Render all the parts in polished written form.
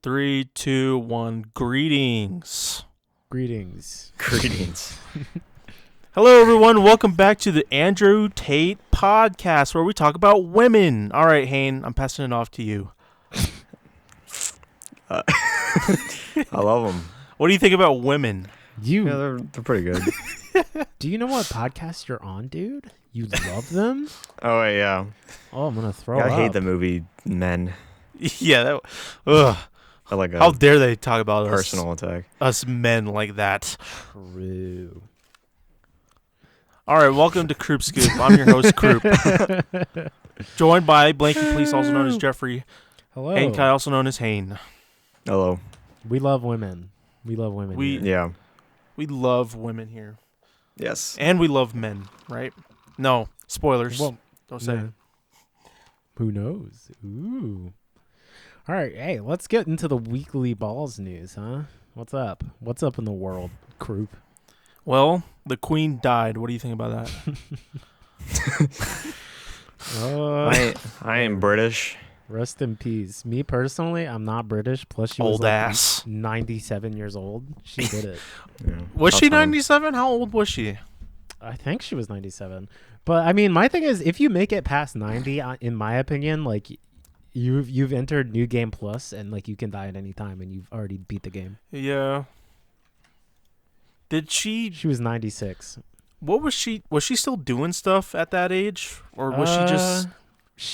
Three, two, one. Greetings. Greetings. Hello, everyone. Welcome back to the Andrew Tate podcast, where we talk about women. All right, Hayne, I'm passing it off to you. I love them. What do you think about women? Yeah, they're pretty good. Do you know what podcast you're on, dude? You love them? Oh, wait, yeah. Oh, I'm gonna throw Yeah, up. I hate the movie Men. Yeah. Ugh. Like How dare they talk about personal attack. us men like that? True. All right, welcome to Kroop Scoop. I'm your host, Kroop. Joined by Blanky Police, also known as Jeffrey. Hello. And Kai, also known as Hayne. Hello. We love women. We love women. We- here. Yeah. We love women here. Yes. And we love men, right? No, spoilers. Well, Don't say. yeah. Who knows? Ooh. All right. Hey, let's get into the weekly balls news, huh? What's up? What's up in the world, Kroop? Well, the queen died. What do you think about that? I am British. Rest in peace. Me personally, I'm not British. Plus, she Old was like ass. 97 years old. She did it. Yeah. Was Tough she time. 97? How old was she? I think she was 97. But I mean, my thing is, if you make it past 90, in my opinion, like you've entered New Game Plus, and like you can die at any time, and you've already beat the game. Yeah. Did she? She was 96. What was she? Was she still doing stuff at that age, or was she just?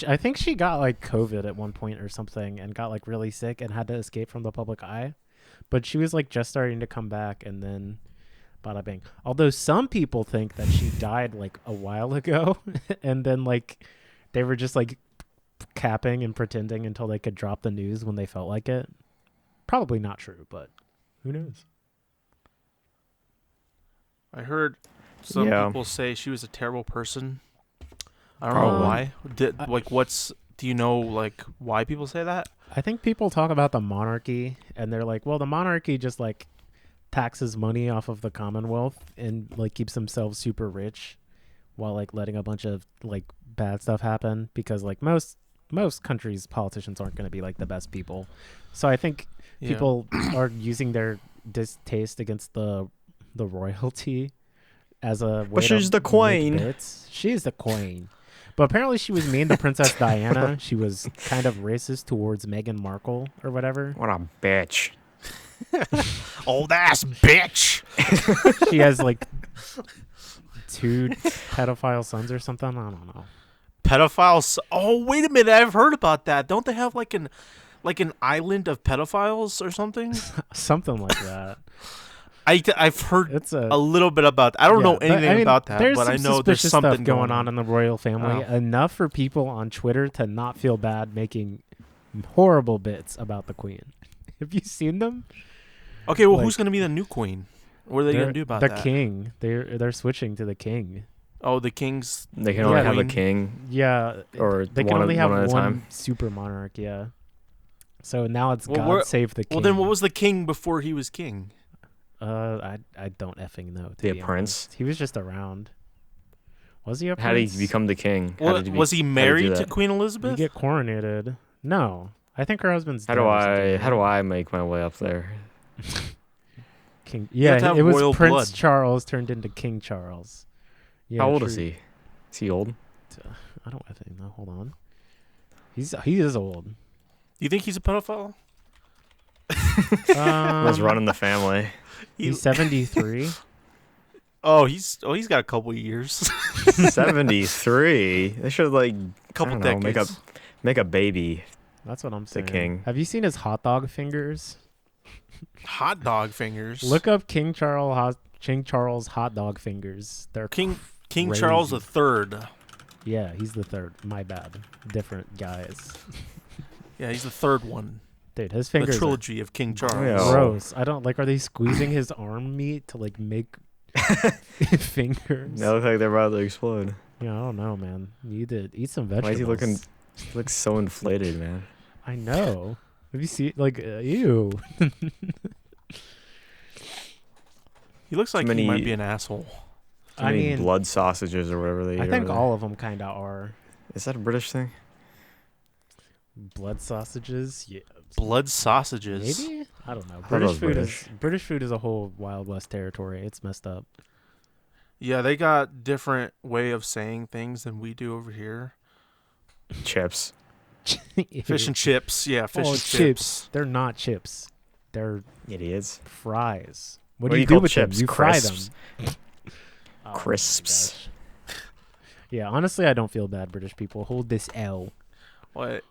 I think she got like COVID at one point or something, and got like really sick and had to escape from the public eye. But she was like just starting to come back, and then bada bing. Although some people think that she died like a while ago, and then like they were just like capping and pretending until they could drop the news when they felt like it. Probably not true, but who knows? I heard some Yeah. people say she was a terrible person. I don't Probably. know why. Do you know like why people say that? I think people talk about the monarchy, and they're like, well, the monarchy just like taxes money off of the Commonwealth and like keeps themselves super rich while like letting a bunch of like bad stuff happen, because like most countries' politicians aren't going to be like the best people. So I think Yeah. people are using their distaste against the royalty as a way But she's to the make queen. bits. She's the queen. But apparently she was mean to Princess Diana. She was kind of racist towards Meghan Markle or whatever. What a bitch. Old ass bitch. She has like 2 pedophile sons or something. I don't know. Pedophiles. Oh, wait a minute. I've heard about that. Don't they have like an island of pedophiles or something? Something like that. I've heard It's a little bit about that. I don't know but, anything I mean, about that, there's but I some know there's suspicious something stuff going on in the royal family. Oh. Enough for people on Twitter to not feel bad making horrible bits about the queen. Have you seen them? Okay, well, like- who's going to be the new queen? What are they going to do about the that? king? They're switching to the king. Oh, the king's. They can Yeah. only have a Queen. king. Yeah, Or they can one only at- have one at a one time. super monarch. Yeah. So now it's Well, God we're- save the king. Well, then what was the king before he was king? I don't effing know. To The be prince? honest. He was just around. Was he a How did prince? he become the king? How Well, did he was he how did married do to that? Queen You Elizabeth? get coronated. No, I think her husband's. How dead do or I something, how do right? I make my way up there? King. You have to Yeah, have it was royal Prince blood. Charles turned into King Charles. Yeah, How old true. is he? Is he old? I don't think know. Hold on. He is old. Do you think he's a pedophile? Let's run in the family. He's 73. He's got a couple years, 73. They should like couple I don't know, decades. make a baby. That's what I'm saying. king. Have you seen his hot dog fingers? Hot dog fingers. Look up King Charles hot dog fingers. They're King crazy. Charles III. Yeah, he's the third. My bad. Different guys. Yeah, he's the third one. Dude, his The fingers are trilogy of King Charles. Yeah. gross. I don't like. Are they squeezing his arm meat to like make fingers? They look like they're about to explode. Yeah, I don't know, man. You need to eat some vegetables. Why is he looking? He looks so inflated, man. I know. Have you seen like ew? He looks like he Many- might be an asshole. Too I many mean, blood sausages or whatever they eat. I think over there. all of them kind of are. Is that a British thing? Blood sausages. Yeah. Blood sausages. Maybe? I don't know. thought it was British food is a whole Wild West territory. It's messed up. Yeah, they got different way of saying things than we do over here. Chips. Fish and chips. Yeah, fish Oh, and chips. They're not chips. They're Idiots. fries. What do do you you do call with chips? them? You Crisps. fry them. Oh my Crisps. gosh. Yeah, honestly, I don't feel bad, British people. Hold this L. What?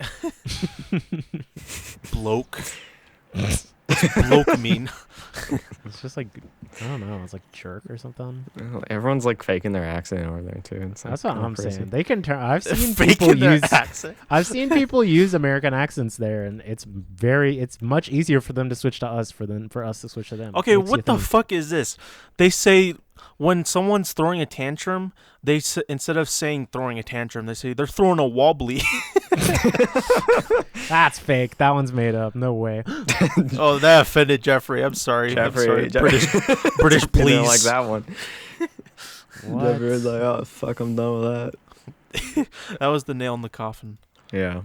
Bloke. What's bloke mean? It's just like, I don't know. It's like jerk or something. Everyone's like faking their accent over there too. It's That's like what kinda I'm crazy. saying. They can turn. I've seen Faking people their use. accent. I've seen people use American accents there, and it's much easier for them to switch to us for us to switch to them. Okay, Makes you what the think. fuck is this? They say when someone's throwing a tantrum, instead of saying throwing a tantrum, they say they're throwing a wobbly. That's fake. That one's made up. No way. Oh, that offended Jeffrey. I'm sorry. Jeffrey, British, British, Didn't please. like that one. What? Jeffrey was like, oh fuck, I'm done with that. That was the nail in the coffin. Yeah.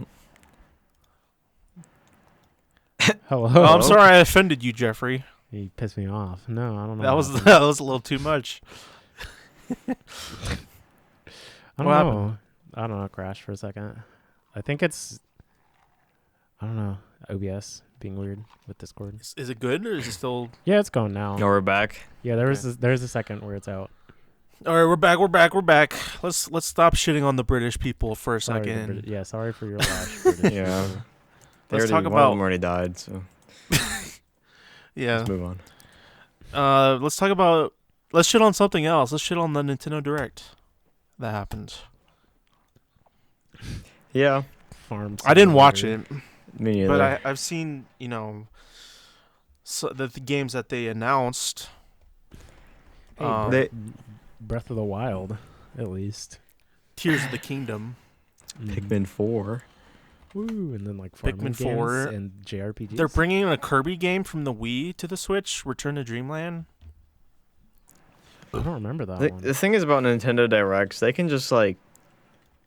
Hello. Oh, I'm sorry I offended you, Jeffrey. You pissed me off. No, I don't know. That what was happened. that was a little too much. I don't what know. I don't know. Crash for a second. I think it's. I don't know. OBS being weird with Discord. Is it good or is it still? Yeah, it's going now. No, we're back. Yeah, there's a second where it's out. All right, we're back. Let's stop shitting on the British people for a Sorry, second. yeah, sorry for your lash. British Yeah. people. Let's talk one of about- them already died, so Yeah. let's move on. Let's shit on something else. Let's shit on the Nintendo Direct that happened. Yeah. Farm. I didn't watch Simulator. it, Me neither. but I've seen the games that they announced. Hey, They- Breath of the Wild, at least. Tears of the Kingdom. Pikmin 4. Woo, and then like farming Pikmin games 4. and JRPGs. They're bringing a Kirby game from the Wii to the Switch. Return to Dreamland. I don't remember that The, one. the thing is about Nintendo Directs, they can just like,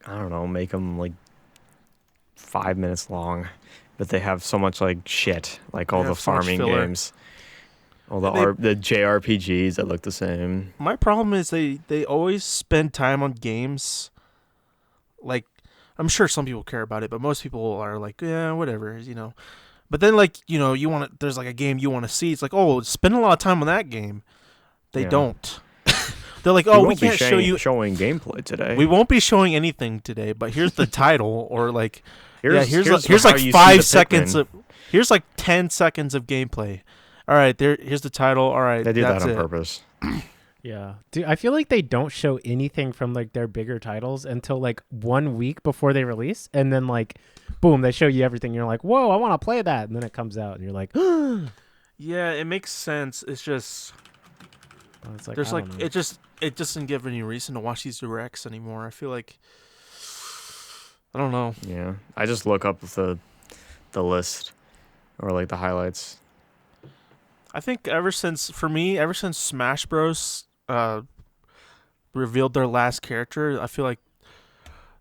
I don't know, make them like 5 minutes long, but they have so much like shit, like all They the have so much farming filler. games, all the And the JRPGs that look the same. My problem is they always spend time on games. Like, I'm sure some people care about it, but most people are like, yeah, whatever, But then, like, there's like a game you want to see. It's like, oh, spend a lot of time on that game. They Yeah. don't. They're like, oh, we won't be can't show you. showing gameplay today. We won't be showing anything today, but here's the title, or like, here's how like you see 5 the seconds Pikmin. of, here's like 10 seconds of gameplay. All right, here's the title. All right, They do that that's on it. purpose. Yeah. Dude, I feel like they don't show anything from like their bigger titles until like 1 week before they release, and then like boom, they show you everything. You're like, "Whoa, I want to play that." And then it comes out and you're like, Yeah, it makes sense. It's just it's like there's I like don't know. it just doesn't give any reason to watch these directs anymore. I feel like I don't know. Yeah, I just look up the list or like the highlights. I think ever since Smash Bros revealed their last character, I feel like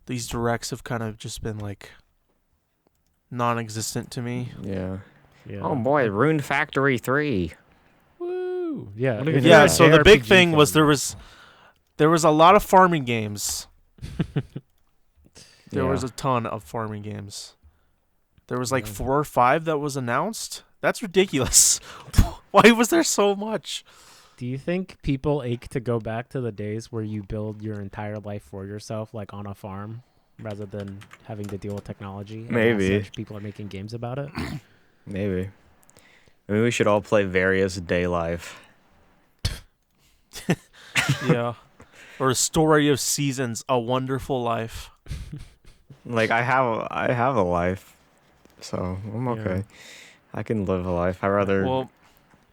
these directs have kind of just been like non-existent to me. Yeah. yeah. Oh boy, Rune Factory 3. Woo. Yeah. What do you if think? Yeah, you're a so the big JRPG thing was fan- there was a lot of farming games. There Yeah. was a ton of farming games. There was like Yeah. 4 or 5 that was announced. That's ridiculous. Why was there so much? Do you think people ache to go back to the days where you build your entire life for yourself, like on a farm, rather than having to deal with technology? And as Maybe. such, people are making games about it. Maybe. Maybe we should all play various day life. Yeah. Or a story of seasons, A Wonderful Life. Like I have a life, so I'm Yeah. okay. I can live a life. I rather Well,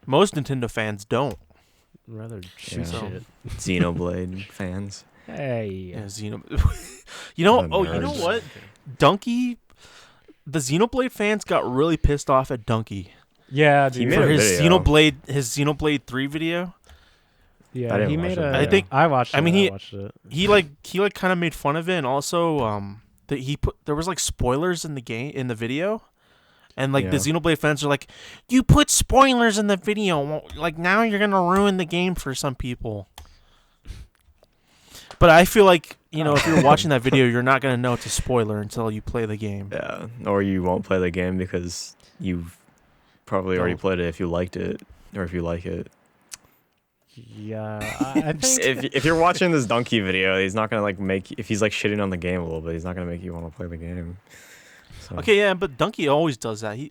most Nintendo fans don't. Rather shoot Yeah. shit. Xenoblade fans. Hey. Yeah, you know, The oh, you know nerds. what? Donkey, the Xenoblade fans got really pissed off at Donkey Yeah, He dude. made for a his video. Xenoblade 3 video. Yeah, I didn't he watch made it, a. but I think- I watched it. I mean, watched it. He kind of made fun of it, and also there was like spoilers in the game in the video, and like the Yeah. Xenoblade fans are like, you put spoilers in the video, like now you're gonna ruin the game for some people. But I feel like, if you're watching that video, you're not gonna know it's a spoiler until you play the game. Yeah, or you won't play the game because you've probably already played it if you liked it, or if you like it. Yeah, I think If you're watching this donkey video, he's not gonna if he's like shitting on the game a little bit, he's not gonna make you want to play the game. So. Okay, yeah, but Donkey always does that. He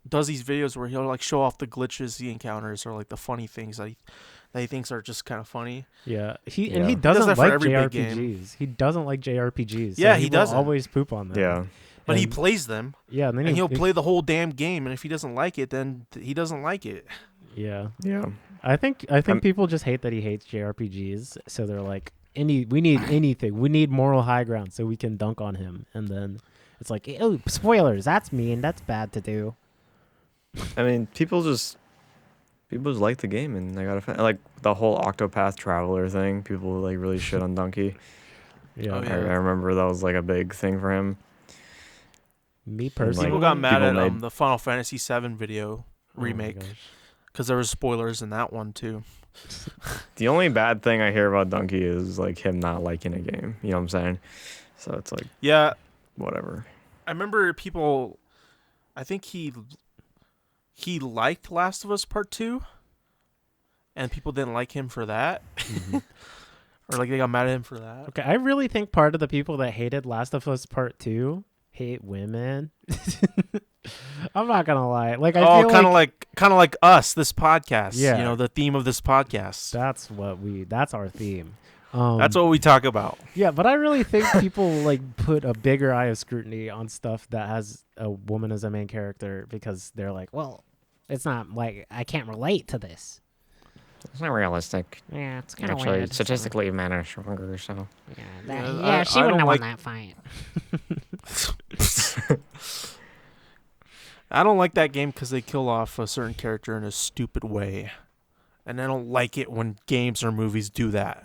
does these videos where he'll like show off the glitches he encounters or like the funny things that he thinks are just kind of funny. Yeah, he does doesn't that for like every big game. JRPGs. He doesn't like JRPGs. So Yeah, he he doesn't. always poop on them. Yeah, But he And- plays them, Yeah, and then and he'll play the whole damn game. And if he doesn't like it, then he doesn't like it. Yeah, yeah. I think people just hate that he hates JRPGs. So they're like, we need anything. We need moral high ground so we can dunk on him. And then it's like, oh, spoilers. That's mean. That's bad to do. I mean, people just like the game, and they got like the whole Octopath Traveler thing. People like really shit on Donkey. Yeah, Oh, I yeah. remember that was like a big thing for him. me Like, personally, People got mad people at made- the Final Fantasy VII video Oh my remake gosh. because there were spoilers in that one too. The only bad thing I hear about Donkey is like him not liking a game. You know what I'm saying? So it's like Yeah, whatever. I remember people. I think he liked Last of Us Part 2, and people didn't like him for that, Mhm. or like they got mad at him for that. Okay, I really think part of the people that hated Last of Us Part 2 hate women. I'm not gonna lie. Like, I Oh, feel kind of like us, this podcast. Yeah. The theme of this podcast. that's our theme. That's what we talk about. Yeah, but I really think people like put a bigger eye of scrutiny on stuff that has a woman as a main character because they're like, well, it's not like I can't relate to this. It's not realistic. Yeah, it's kind of Actually, weird. statistically, men are stronger. So Yeah, Yeah, she I wouldn't don't have won like- that fight. I don't like that game because they kill off a certain character in a stupid way, and I don't like it when games or movies do that.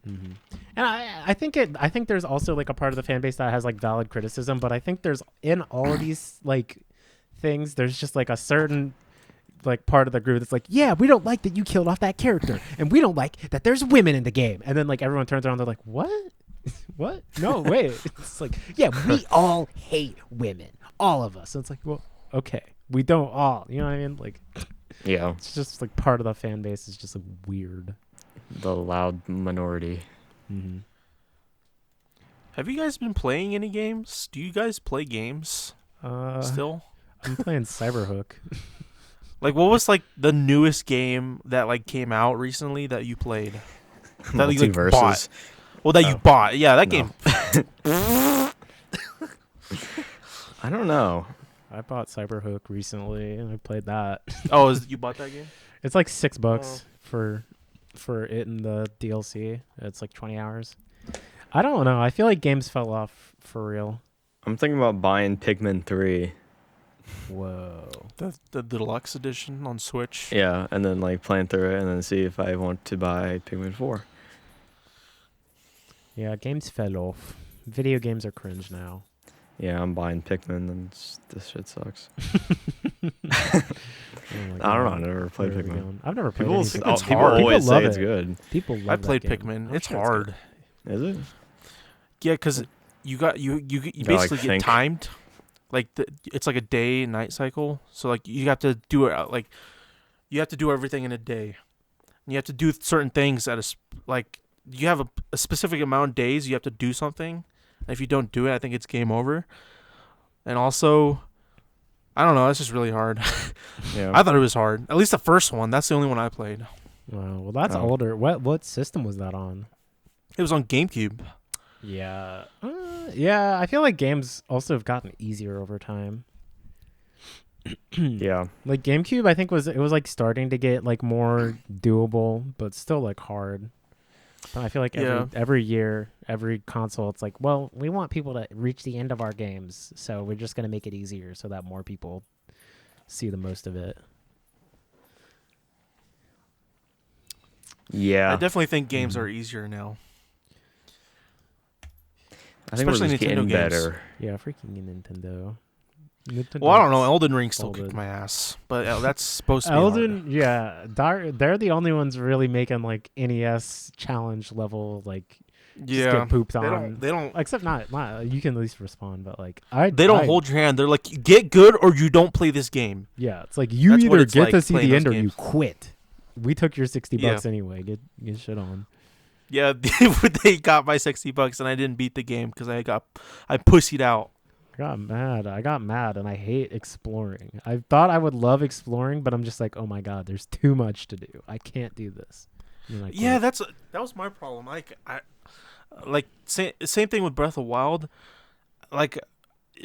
Mm-hmm. And I think there's also like a part of the fan base that has like valid criticism, but I think there's in all of these like things, there's just like a certain like part of the group that's like, yeah, we don't like that you killed off that character, and we don't like that there's women in the game, and then like everyone turns around, they're like, what? What? No, wait. It's like, yeah, we all hate women, all of us. So it's like, well, okay, we don't all. You know what I mean? Like, yeah, it's just like part of the fan base is just like weird. the loud minority. Mm-hmm. Have you guys been playing any games? Do you guys play games still? I'm playing Cyberhook. Like, what was like the newest game that like came out recently that you played? That you like, Multiverses. bought? Well, that you bought. Yeah, that No. game. I don't know. I bought Cyberhook recently, and I played that. Oh, you bought that game? It's like $6 for it and the DLC. It's like 20 hours. I don't know. I feel like games fell off for real. I'm thinking about buying Pikmin 3. Whoa. The deluxe edition on Switch. Yeah, and then like playing through it, and then see if I want to buy Pikmin 4. Yeah, games fell off. Video games are cringe now. Yeah, I'm buying Pikmin, and this shit sucks. Oh my I don't know. God. I never played Where are we Pikmin. going? I've never played People, anything. It's people hard. always People love say it's it. good. People love I played that game. Pikmin. I'm It's sure hard. Is it? Yeah, because you gotta, basically like, get think. timed. Like it's like a day and night cycle. So like you have to do it like you have to do everything in a day. And you have to do certain things at like you have a specific amount of days you have to do something. And if you don't do it, I think it's game over. And also, I don't know. It's just really hard. Yeah. I thought it was hard. At least the first one. That's the only one I played. Wow, well, that's Oh. older. What system was that on? It was on GameCube. Yeah. Yeah, I feel like games also have gotten easier over time. Yeah. Like GameCube, I think was like starting to get like more doable, but still like hard. But I feel like every year, every console, it's like, well, we want people to reach the end of our games, so we're just gonna make it easier so that more people see the most of it. Yeah. I definitely think games are easier now. I think we're Especially just Nintendo getting games. better. Yeah, freaking Nintendo. Nintendo Well, I don't know. Elden Ring still folded. kicked my ass, but that's supposed to be hard. Elden, yeah, they're the only ones really making like NES challenge level, like just Yeah, get pooped they on. don't. Except not you can at least respond, but like They don't hold your hand. They're like, get good or you don't play this game. Yeah, it's like you That's what either it's get like to see playing the those end or you games. quit. We took your $60 Yeah. anyway. Get shit on. Yeah, they got my $60 and I didn't beat the game because I pussied out. I got mad and I hate exploring. I thought I would love exploring, but I'm just like, oh my god, there's too much to do. I can't do this. Yeah, that was my problem. Like same thing with Breath of Wild. Like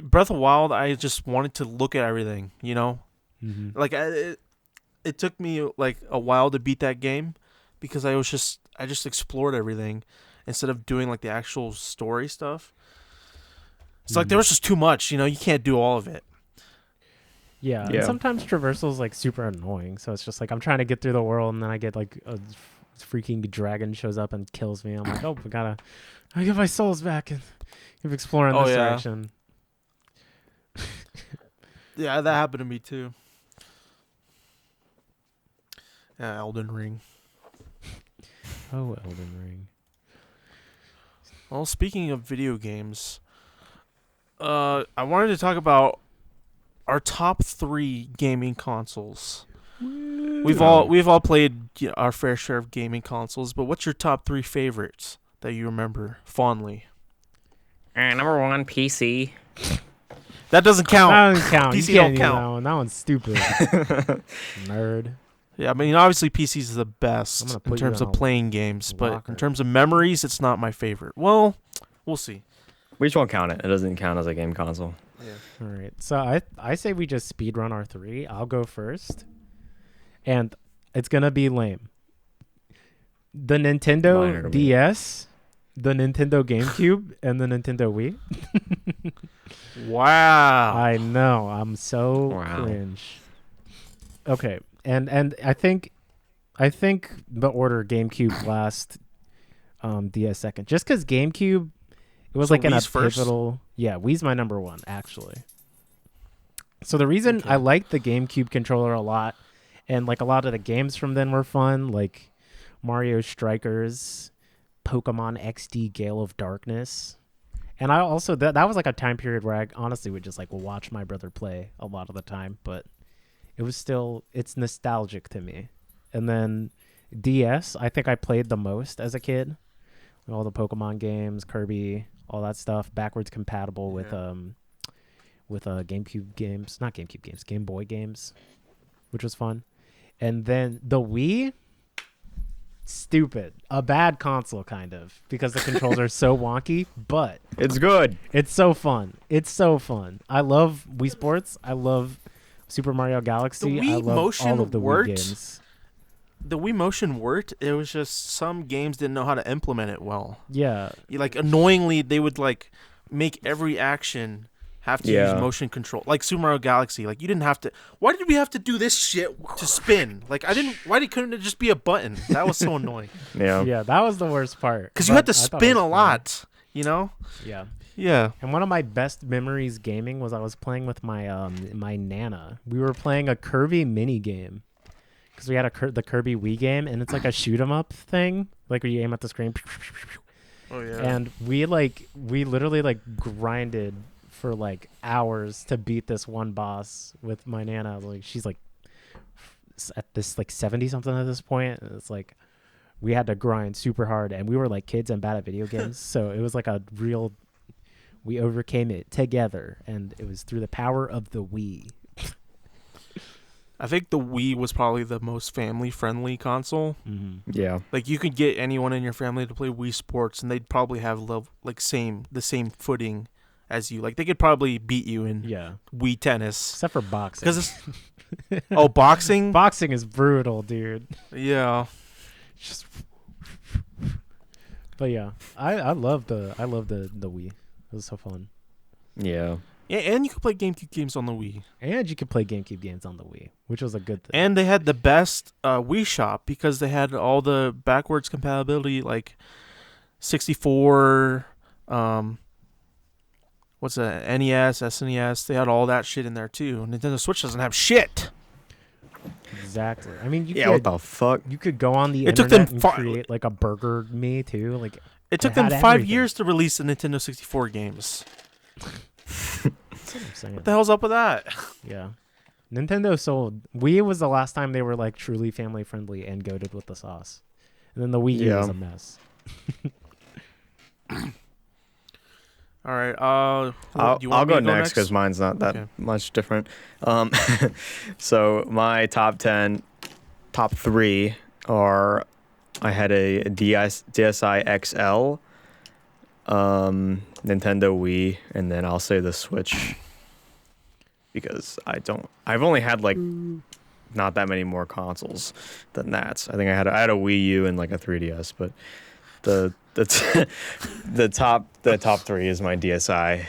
Breath of Wild, I just wanted to look at everything. You know, Mm-hmm. like it took me like a while to beat that game because I just explored everything instead of doing like the actual story stuff. It's like there was just too much. You know, you can't do all of it. Yeah, Yeah. and sometimes traversal's like super annoying. So it's just like I'm trying to get through the world, and then I get like a freaking dragon shows up and kills me. I'm like, oh, I get my souls back and keep exploring this direction. Yeah, that happened to me too. Yeah, Elden Ring. Oh, Elden Ring. Well, speaking of video games, I wanted to talk about our top 3 gaming consoles. We've all played our fair share of gaming consoles, but what's your top 3 favorites that you remember fondly? Number 1, PC. That doesn't count. That doesn't count. PC You can't don't do count. that one. That one's stupid. Nerd. Yeah, I mean obviously PCs is the I'm best gonna in put you terms in of a playing games, but locker. in terms of memories, it's not my favorite. Well, we'll see. We just won't count it. It doesn't count as a game console. Yeah. All right. So I say we just speed run our 3. I'll go first. And it's going to be lame. The Minor Nintendo to me. DS, the Nintendo GameCube, and the Nintendo Wii. Wow. I know. I'm so Wow. cringe. Okay. And I think the order GameCube last, DS second. Just because GameCube, it was So like in a Wii's first? pivotal. Yeah, Wii's my number 1 actually. So the reason Okay. I liked the GameCube controller a lot, and like a lot of the games from then were fun, like Mario Strikers, Pokemon XD Gale of Darkness. And I also that was like a time period where I honestly would just like watch my brother play a lot of the time, but it's nostalgic to me. And then DS, I think I played the most as a kid. All the Pokemon games, Kirby, all that stuff, backwards compatible with GameCube games, not GameCube games, Game Boy games, which was fun. And then the Wii, stupid, a bad console kind of, because the controls are so wonky, but It's good. it's so fun. It's so fun. I love Wii Sports. I love Super Mario Galaxy. The Wii I love Motion all of the worked. Wii games. The Wii Motion worked. It was just some games didn't know how to implement it well. Yeah, Like annoyingly, they would like make every action have to Yeah. use motion control. Like Super Mario Galaxy, like you didn't have to. Why did we have to do this shit to spin? Like I didn't. Why couldn't it just be a button? That was so annoying. Yeah. yeah, that was the worst part. Because you had but to I thought it spin was a fun. lot. You know. Yeah. Yeah. And one of my best memories gaming was I was playing with my my Nana. We were playing a Kirby mini game because we had the Kirby Wii game, and it's like a shoot 'em up thing, like where you aim at the screen. Oh yeah. And we literally like grinded for like hours to beat this one boss with my Nana. Like she's like at this like 70 something at this point. And it's like we had to grind super hard, and we were like kids and bad at video games, so it was like a real. We overcame it together, and it was through the power of the Wii. I think the Wii was probably the most family-friendly console. Mm-hmm. Yeah. Like you could get anyone in your family to play Wii Sports, and they'd probably have the same footing as you. Like they could probably beat you in Yeah, Wii tennis. except for boxing. Because it's boxing. Boxing is brutal, dude. Yeah. Just. But yeah, I love the Wii. It was so fun. Yeah. Yeah, and you could play GameCube games on the Wii. And you could play GameCube games on the Wii, which was a good thing. And they had the best Wii Shop because they had all the backwards compatibility, like 64, what's a NES, SNES. They had all that shit in there too. Nintendo Switch doesn't have shit. Exactly. I mean, what the fuck? you could go on the It took internet them and fi- create like a burger me too. Like It took It them had 5 everything. years to release the Nintendo 64 games. that's what I'm saying. What the hell's up with that? Yeah. Nintendo sold. Wii was the last time they were like truly family friendly and goated with the sauce. And then the Wii U was Yeah. a mess. All right. I'll go next because mine's not that Okay. much different. So my top 3 are I had a DSi XL, Nintendo Wii, and then I'll say the Switch because I've only had like not that many more consoles than that. I think I had a Wii U and like a 3DS, but the top 3 is my DSi.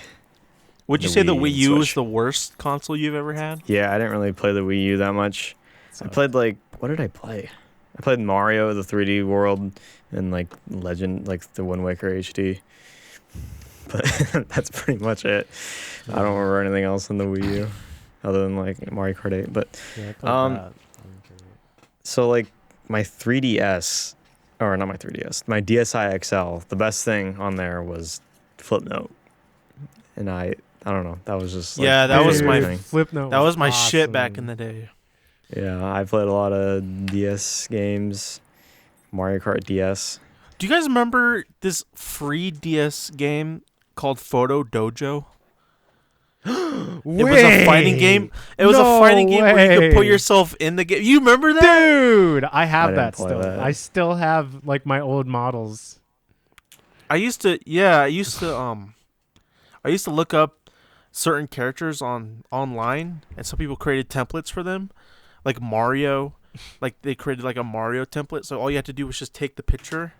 Would you the say the Wii Wii and U is Switch. the worst console you've ever had? Yeah, I didn't really play the Wii U that much. So, I played like what did I play? I played Mario, the 3D World, and like Legend, like the Wind Waker HD. But that's pretty much it. I don't remember anything else in the Wii U other than like Mario Kart 8. But yeah, I played that. so like my 3DS, or not my 3DS, my DSi XL, the best thing on there was Flipnote. And I don't know, that was just like, Yeah, that was favorite my- thing. Flipnote. That was my shit awesome. back in the day. Yeah, I played a lot of DS games, Mario Kart DS. Do you guys remember this free DS game called Photo Dojo? It was a fighting game. It was a No fighting game where you could put way. yourself in the game. You remember that? Dude, I have I didn't that play still. that. I still have like my old models. I used to look up certain characters online, and some people created templates for them, like Mario. Like they created like a Mario template, so all you had to do was just take the picture,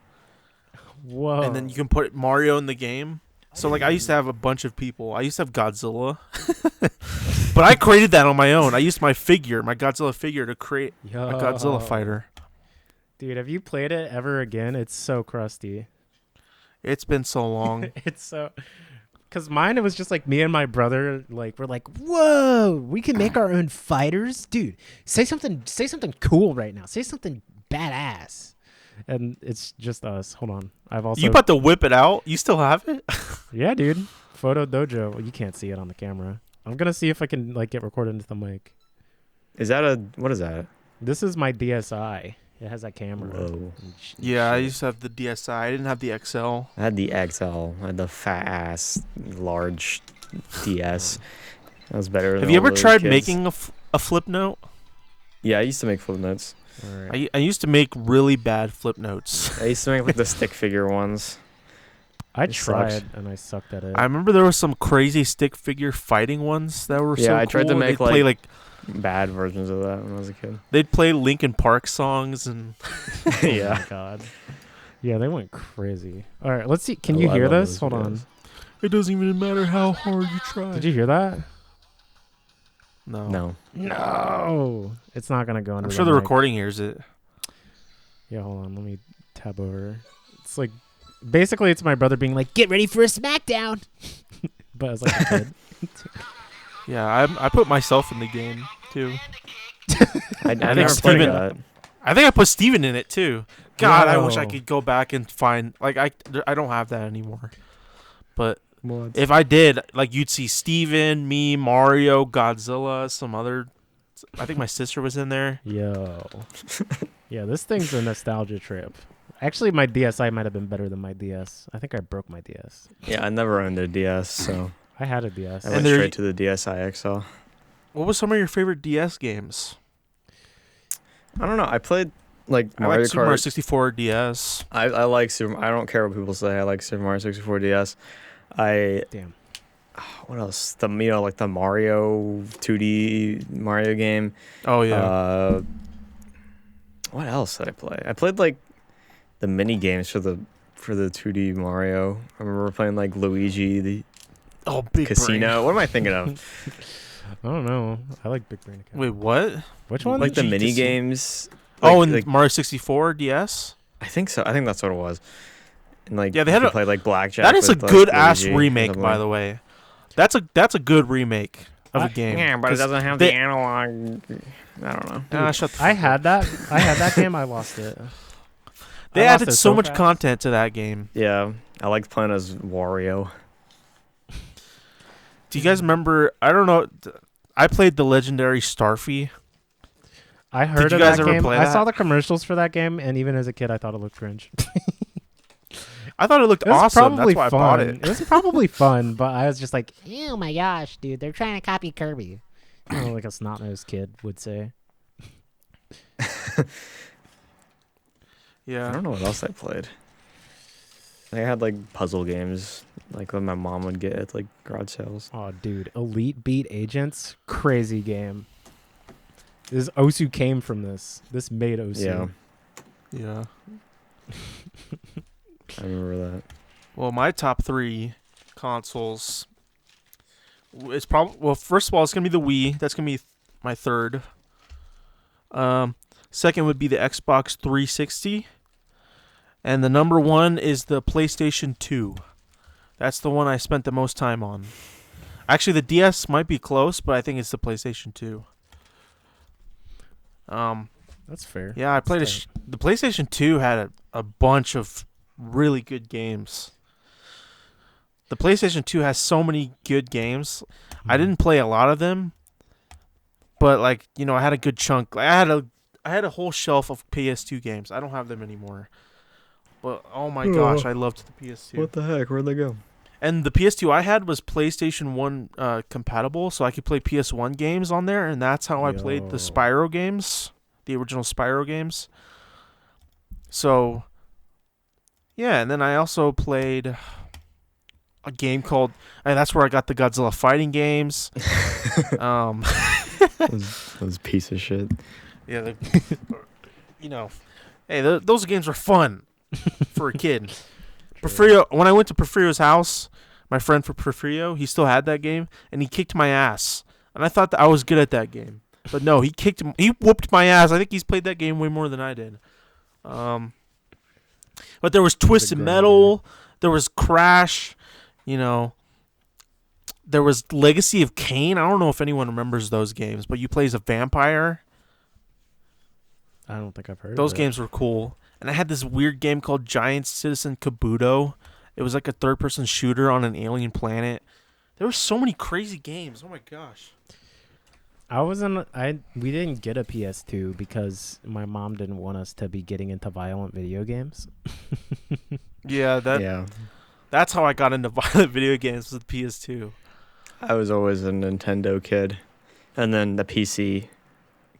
Whoa. and then you can put Mario in the game. So like I used to have a bunch of people. I used to have Godzilla, but I created that on my own. I used my Godzilla figure, to create a Godzilla fighter. Dude, have you played it ever again? It's so crusty. It's been so long. It's so. Because mine, it was just like me and my brother, like, we're like, whoa, we can make our own fighters? Dude, say something cool right now. Say something badass. And it's just us. Hold on. I've also. You about to whip it out? You still have it? Yeah, dude. Photo Dojo. Well, you can't see it on the camera. I'm going to see if I can, like, get recorded into the mic. What is that? This is my DSi. It has that camera. Whoa. Yeah, I used to have the DSi. I didn't have the XL. I had the XL. I had the fat ass large DS. That was better. Have than you all ever those tried kids. making a flip note? Yeah, I used to make flip notes. All right. I used to make really bad flip notes. I used to make like the stick figure ones. I It sucks. tried, and I sucked at it. I remember there was some crazy stick figure fighting ones that were so Yeah, I tried to cool. make, They'd play like- Bad versions of that when I was a kid. they'd play Linkin Park songs and Oh my Yeah. god. Yeah, they went crazy. All right, let's see. Can I you love hear those this? Hold on. videos. it doesn't even matter how hard you try. Did you hear that? No. No. No. It's not gonna go into. I'm sure the mic. recording hears it. Yeah, hold on. Let me tab over. It's like basically it's my brother being like, "Get ready for a smackdown," but as like a kid. Yeah, I put myself in the game too. I think never played Steven- that. I think I put Steven in it too. God, I wish I Yo. could go back and find I don't have that anymore. But Mods. if I did, like you'd see Steven, me, Mario, Godzilla, some other. I think my sister was in there. Yo. Yeah, this thing's a nostalgia trip. Actually, my DSi might have been better than my DS. I think I broke my DS. Yeah, I never owned a DS, so I had a DS. I And went there- straight to the DSi XL. What was some of your favorite DS games? I don't know. I played like I Mario like Super Mario Kart. 64 DS. I like Super. I don't care what people say. I like Super Mario 64 DS. Damn. What else? Like the Mario 2D Mario game. Oh yeah. What else did I play? I played like the mini games for the 2D Mario. I remember playing like Luigi the oh, Big Casino. Brain. What am I thinking of? I don't know. I like Big Brain Account. Wait, what? Which one? Like the Luigi mini Casino. games. Oh, Like- and like- Mario 64 DS. I think so. I think that's what it was. And like Yeah, they had you a- could play like blackjack. That is a with, like, good ass Luigi or remake, something. by the way. That's a good remake of a game. Yeah, but it 'cause doesn't have they- the analog. I don't know. shut the I fuck up. had that. I had that game. I lost it. They I lost added it so much fast. content to that game. Yeah, I liked playing as Wario. Do you guys remember? I don't know. I played the legendary Starfy. I heard you of guys that ever game. play I that? saw the commercials for that game, and even as a kid, I thought it looked cringe. I thought it looked It was awesome. probably That's why I fun. bought it. It was probably fun, but I was just like, Oh my gosh, dude, they're trying to copy Kirby. like a snot-nosed kid would say. I Yeah. don't know what else I played. I had like puzzle games, like when my mom would get at like garage sales. Oh, dude, Elite Beat Agents, crazy game. This Osu came from this. This made Osu. Yeah, Yeah. I remember that. Well, my top 3 consoles is probably, well, first of all, it's gonna be the Wii. That's gonna be my third. Second would be the Xbox 360, and the number 1 is the PlayStation 2. That's the one I spent the most time on. Actually, the DS might be close, but I think it's the PlayStation 2. That's fair. Yeah, I played That's the PlayStation 2 had a bunch of really good games. The PlayStation 2 has so many good games. I didn't play a lot of them, but like, you know, I had a good chunk. Like, I had a whole shelf of PS2 games. I don't have them anymore. But oh my gosh, I loved the PS2. What the heck? Where'd they go? And the PS2 I had was PlayStation 1 compatible, so I could play PS1 games on there, and that's how I played the Yo. Spyro games, the original Spyro games. So, yeah, and then I also played a game called, and that's where I got the Godzilla fighting games. Those piece of shit. Yeah, you know, hey, those games were fun for a kid. Porfirio, when I went to Porfirio's house, my friend for Porfirio, he still had that game, and he kicked my ass. And I thought that I was good at that game, but no, he whooped my ass. I think he's played that game way more than I did. But there was Twisted Metal, there was Crash, you know, there was Legacy of Kain. I don't know if anyone remembers those games, but you play as a vampire. I don't think I've heard Those of games were cool. And I had this weird game called Giant Citizen Kabuto. It was like a third-person shooter on an alien planet. There were so many crazy games. Oh my gosh. We didn't get a PS2 because my mom didn't want us to be getting into violent video games. Yeah, Yeah, that's how I got into violent video games with PS2. I was always a Nintendo kid, and then the PC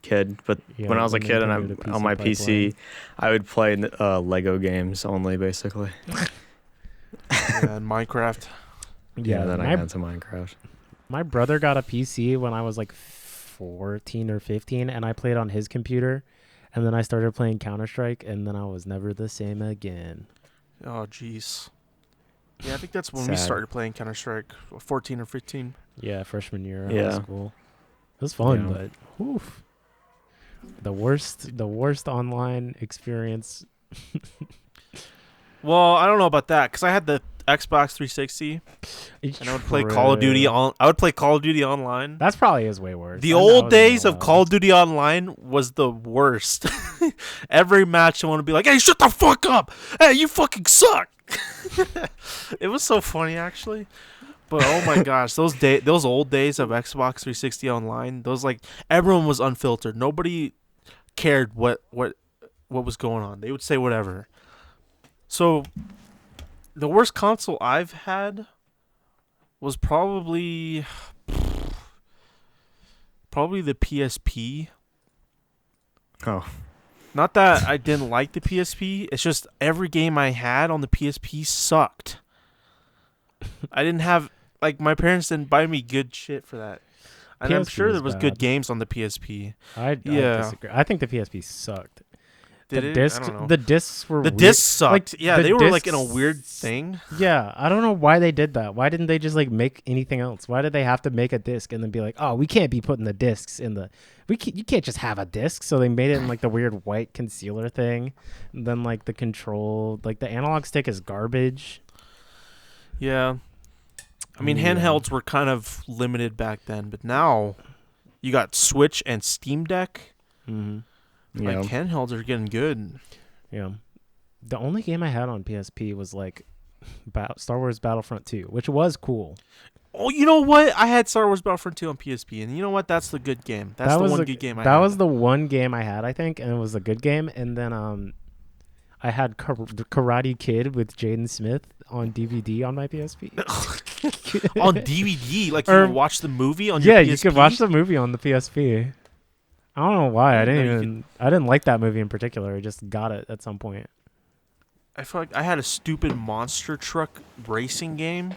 kid. But Yeah, when I was a the kid and Nintendo to on my PC, I would play Lego games only, basically. Yeah, and Minecraft. Yeah, then I my, got into Minecraft. my brother got a PC when I was like 14 or 15, and I played on his computer, and then I started playing Counter-Strike, and then I was never the same again. Oh, jeez. Yeah, I think that's when we Sad. started playing Counter-Strike, 14 or 15. Yeah, freshman year of Yeah. high school. It was fun, Yeah. but oof. The worst online experience. Well, I don't know about that, because I had the Xbox 360, and I would play Call of Duty I would play Call of Duty online. That's probably is way worse. The I know old it days was of Call of Duty Online was the worst. Every match I want to be like, hey, shut the fuck up. Hey, you fucking suck. It was so funny, actually. But oh my gosh, those old days of Xbox 360 Online, those like everyone was unfiltered. Nobody cared what was going on. They would say whatever. So the worst console I've had was probably the PSP. Oh, Not that I didn't like the PSP. It's just every game I had on the PSP sucked. I didn't have, like, my parents didn't buy me good shit for that. And I'm PSP sure was there was bad. good games on the PSP. I Yeah. disagree. I think the PSP sucked. Did the it? discs, I don't know. the discs were The weird. discs sucked. Like, Yeah, the they were like in a discs- weird thing. Yeah, I don't know why they did that. Why didn't they just like make anything else? Why did they have to make a disc and then be like, "Oh, we can't be putting the discs in the you can't just have a disc." So they made it in like the weird white concealer thing. And then like the control, like the analog stick is garbage. Yeah. I mean, Yeah. handhelds were kind of limited back then, but now you got Switch and Steam Deck. Mm-hmm. Like, Yeah. handhelds are getting good. Yeah. The only game I had on PSP was like Star Wars Battlefront 2, which was cool. Oh, you know what? I had Star Wars Battlefront 2 on PSP, and you know what? That's the good game. That's the one good game I had. That was the one game I had, I think, and it was a good game. And then I had the Karate Kid with Jaden Smith on DVD on my PSP. On DVD? Like, Or- you watch the movie on your Yeah, PSP? you could watch the movie on the PSP. I don't know why. I didn't like that movie in particular. I just got it at some point. I feel like I had a stupid monster truck racing game.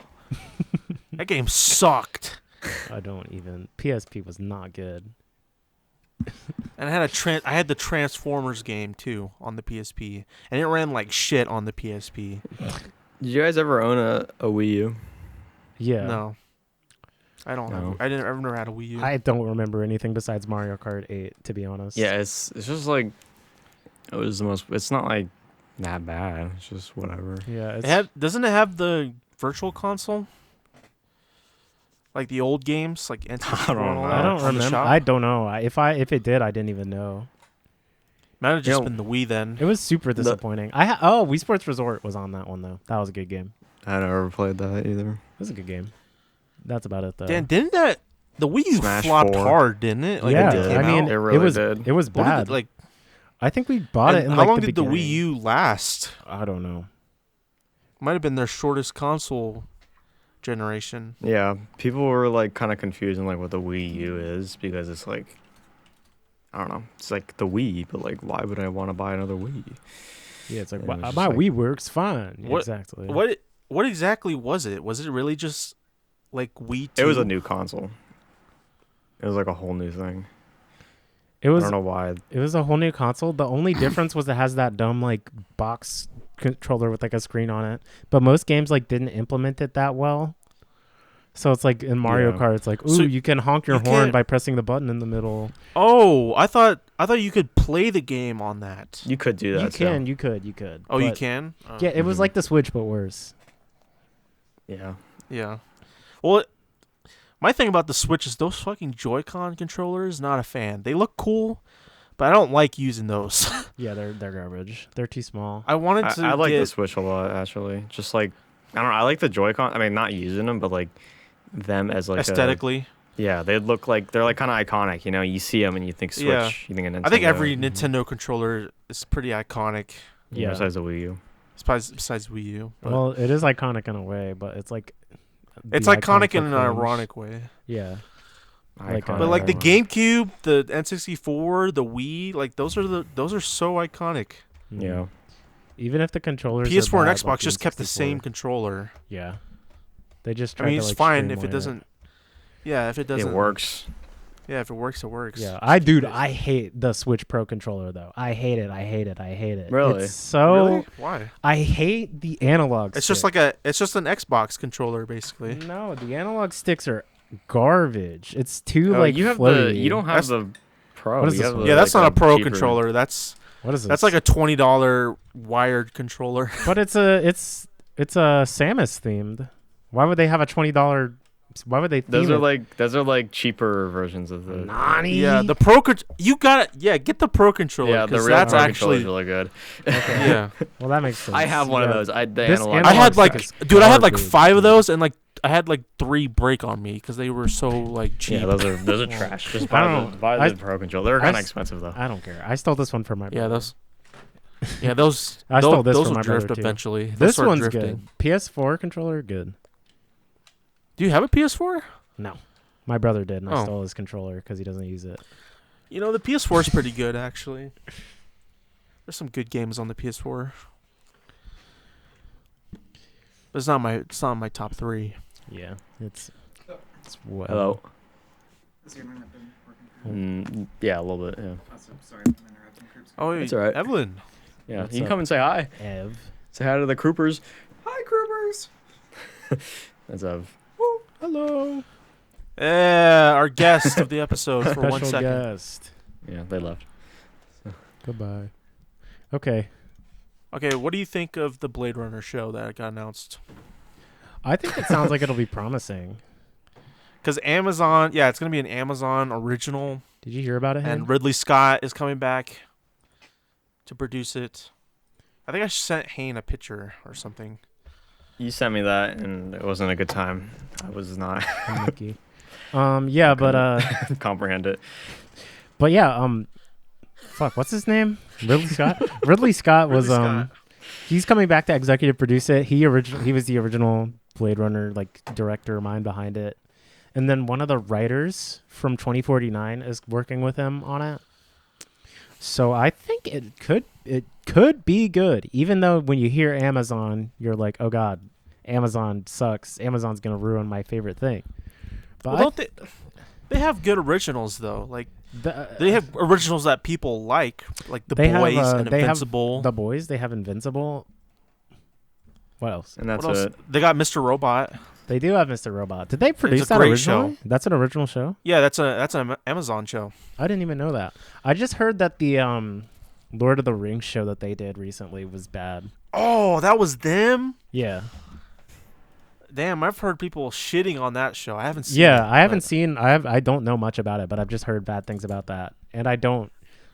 That game sucked. PSP was not good. And I had the Transformers game too on the PSP, and it ran like shit on the PSP. Did you guys ever own a Wii U? Yeah. No, I don't. No. I've never had a Wii U. I don't remember anything besides Mario Kart 8, to be honest. Yeah, it's just like it was the most. It's not like that bad. It's just whatever. Yeah. Doesn't it have the Virtual Console? Like the old games, like NT4 and all that I don't on the remember. shop? I don't know. If it did, I didn't even know. Might have just You know- been the Wii then. It was super disappointing. Wii Sports Resort was on that one though. That was a good game. I never played that either. It was a good game. That's about it though. Dan, didn't the Wii U Smash flopped 4. hard, didn't it? Like, yeah, when it came I mean, out? It really was did. it was What did bad. like, I think we bought it and in how like long the did the Wii beginning. U last? I don't know. Might have been their shortest console generation. Yeah, people were like kind of confused on like what the Wii U is because it's like I don't know. It's like the Wii, but like why would I want to buy another Wii? Yeah, it's like And it was my just like- Wii works fine. Yeah, What- exactly. What exactly was it? Was it really just like Wii 2? It was a new console. It was like a whole new thing. It I was don't know why. It was a whole new console. The only difference was it has that dumb like box controller with like a screen on it. But most games like didn't implement it that well. So it's like in Mario Yeah. Kart, it's like, ooh, So you can honk your you horn can't- by pressing the button in the middle. Oh, I thought you could play the game on that. You could do that. You too. can, you could. Oh, you But, can? Oh. Yeah, it was Mhm. like the Switch but worse. Yeah. Yeah. Well, my thing about the Switch is those fucking Joy-Con controllers, not a fan. They look cool, but I don't like using those. Yeah, they're garbage. They're too small. I wanted to I like get, the Switch a lot actually. Just like I don't know. I like the Joy-Con. I mean, not using them, but like them as like aesthetically. yeah, they look like they're like kind of iconic. You know, you see them and you think Switch. Yeah. You think of Nintendo. I think every Nintendo controller is pretty iconic, Yeah. Besides the Wii U. besides Wii U. But Well, it is iconic in a way, but it's like it's the iconic in an for cringe. ironic way. Yeah. Like, Iconic. But like the Uh, GameCube, the N64, the Wii, like those are so iconic. Yeah. Even if the controllers PS4 are and bad, Xbox like just kept the N64. same controller. Yeah. They just I tried mean, to, it's like, fine if it streamline doesn't. Yeah, if it doesn't. It works. Yeah, if it works, it works. Yeah, I hate the Switch Pro controller though. I hate it. Really? It's so Really? Why? I hate the analog. It's just stick. like it's just an Xbox controller basically. No, the analog sticks are garbage. It's too Oh, like you have floaty. you don't have That's- the Pro. What is you this have one? the, Yeah, that's like, not a Pro cheaper- controller. That's What is this? like a $20 wired controller. But it's a Samus themed. Why would they have a $20? Why would they theme Those are like cheaper versions of the. Nani? Yeah, the Pro you got it. Yeah, get the Pro controller. Yeah, the 'cause real that's Pro controller is actually really good. yeah. Well, that makes sense. I have one of Yeah. those. The This analog. analog I had like, stick is dude, I had like garbage, 5 of dude. those, and like I had like 3 break on me because they were so like cheap. Yeah, those are trash. Just I buy don't the know. buy I- the Pro controller. They're I kind of s- expensive though. I don't care. I stole this one from my Yeah, brother. those. Yeah, those. I stole this those from will my brother, drift too. eventually. They'll This start one's drifting. good. PS4 controller good. Do you have a PS4? No, my brother did, and I Oh. stole his controller because he doesn't use it. You know, the PS4 is pretty good actually. There's some good games on the PS4. But it's not my top 3. Yeah, it's well. Hello. Has your internet been working for you? Yeah, a little bit. Yeah. Oh, so sorry, I'm interrupting Kroop's. Oh, It's all right. Evelyn. Yeah. What's You can up? come and say hi. Ev. Say hi to the Kroopers. Hi, Kroopers. That's Ev. Hello. Our guest of the episode for 1 Special second. guest. Yeah, they left. Goodbye. Okay. Okay, what do you think of the Blade Runner show that got announced? I think it sounds like it'll be promising. Because Amazon, yeah, it's gonna be an Amazon original, Did you hear about it? and Hen? Ridley Scott is coming back to produce it. I think I sent Hayne a picture or something. You sent me that, and it wasn't a good time. I was not Mickey. Yeah, but comprehend it. but yeah, fuck, what's his name? Ridley Scott. Ridley Scott was Ridley Scott. he's coming back to executive produce it. He was the original Blade Runner like director mind behind it, and then one of the writers from 2049 is working with him on it. So I think it could be good, even though when you hear Amazon, you're like, oh god, Amazon sucks. Amazon's gonna ruin my favorite thing. But Well, don't they have good originals though? Like they have originals that people like The They have, Boys and they have Invincible. The Boys. They have Invincible. What else? And that's What else? it. They got Mr. Robot. They do have Mr. Robot. Did they produce a that great originally? show. That's an original show? Yeah, that's an Amazon show. I didn't even know that. I just heard that the Lord of the Rings show that they did recently was bad. Oh, that was them. Yeah. Damn, I've heard people shitting on that show. I haven't seen. Yeah, it, I haven't but- seen I don't know much about it, but I've just heard bad things about that. And I don't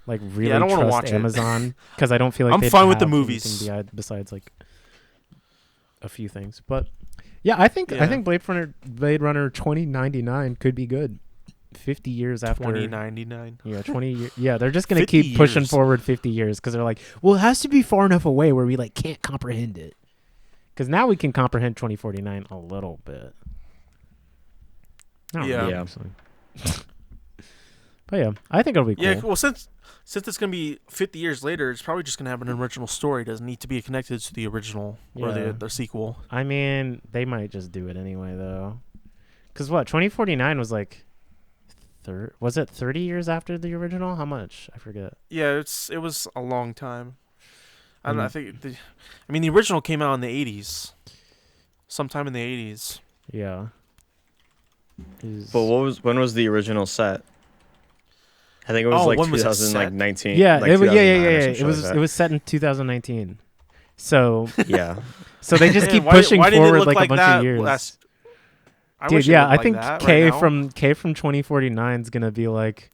like really I don't wanna trust watch it. Amazon because I don't feel like I'm they'd fine with the have movies. anything besides like a few things. But yeah, I think Yeah. Blade Runner 2099 could be good. 50 years after 2099. Yeah, 20 years. Yeah, they're just going to 50 keep pushing years. forward 50 years because they're like, well, it has to be far enough away where we like can't comprehend it. Because now we can comprehend 2049 a little bit. I don't know, Yeah. actually. But yeah, I think it'll be cool. Yeah, well, since it's gonna be 50 years later, it's probably just gonna have an original story. It doesn't need to be connected to the original or Yeah. the sequel. I mean, they might just do it anyway, though. Because what, 2049 was like, was it 30 years after the original? How much? I forget. Yeah, it was a long time. I don't know. I Mm. think the original came out in the 80s, sometime in the 80s. Yeah. But when was the original set? I think it was Oh, like when was it 2019. Yeah, like it was, yeah, 2009 or some It shit was like it was set in 2019. So that. Yeah. so they just Man, keep why pushing didn't it forward look like a bunch that of years. I Dude, wish it yeah, looked I like think that K right now. from 2049 is gonna be like,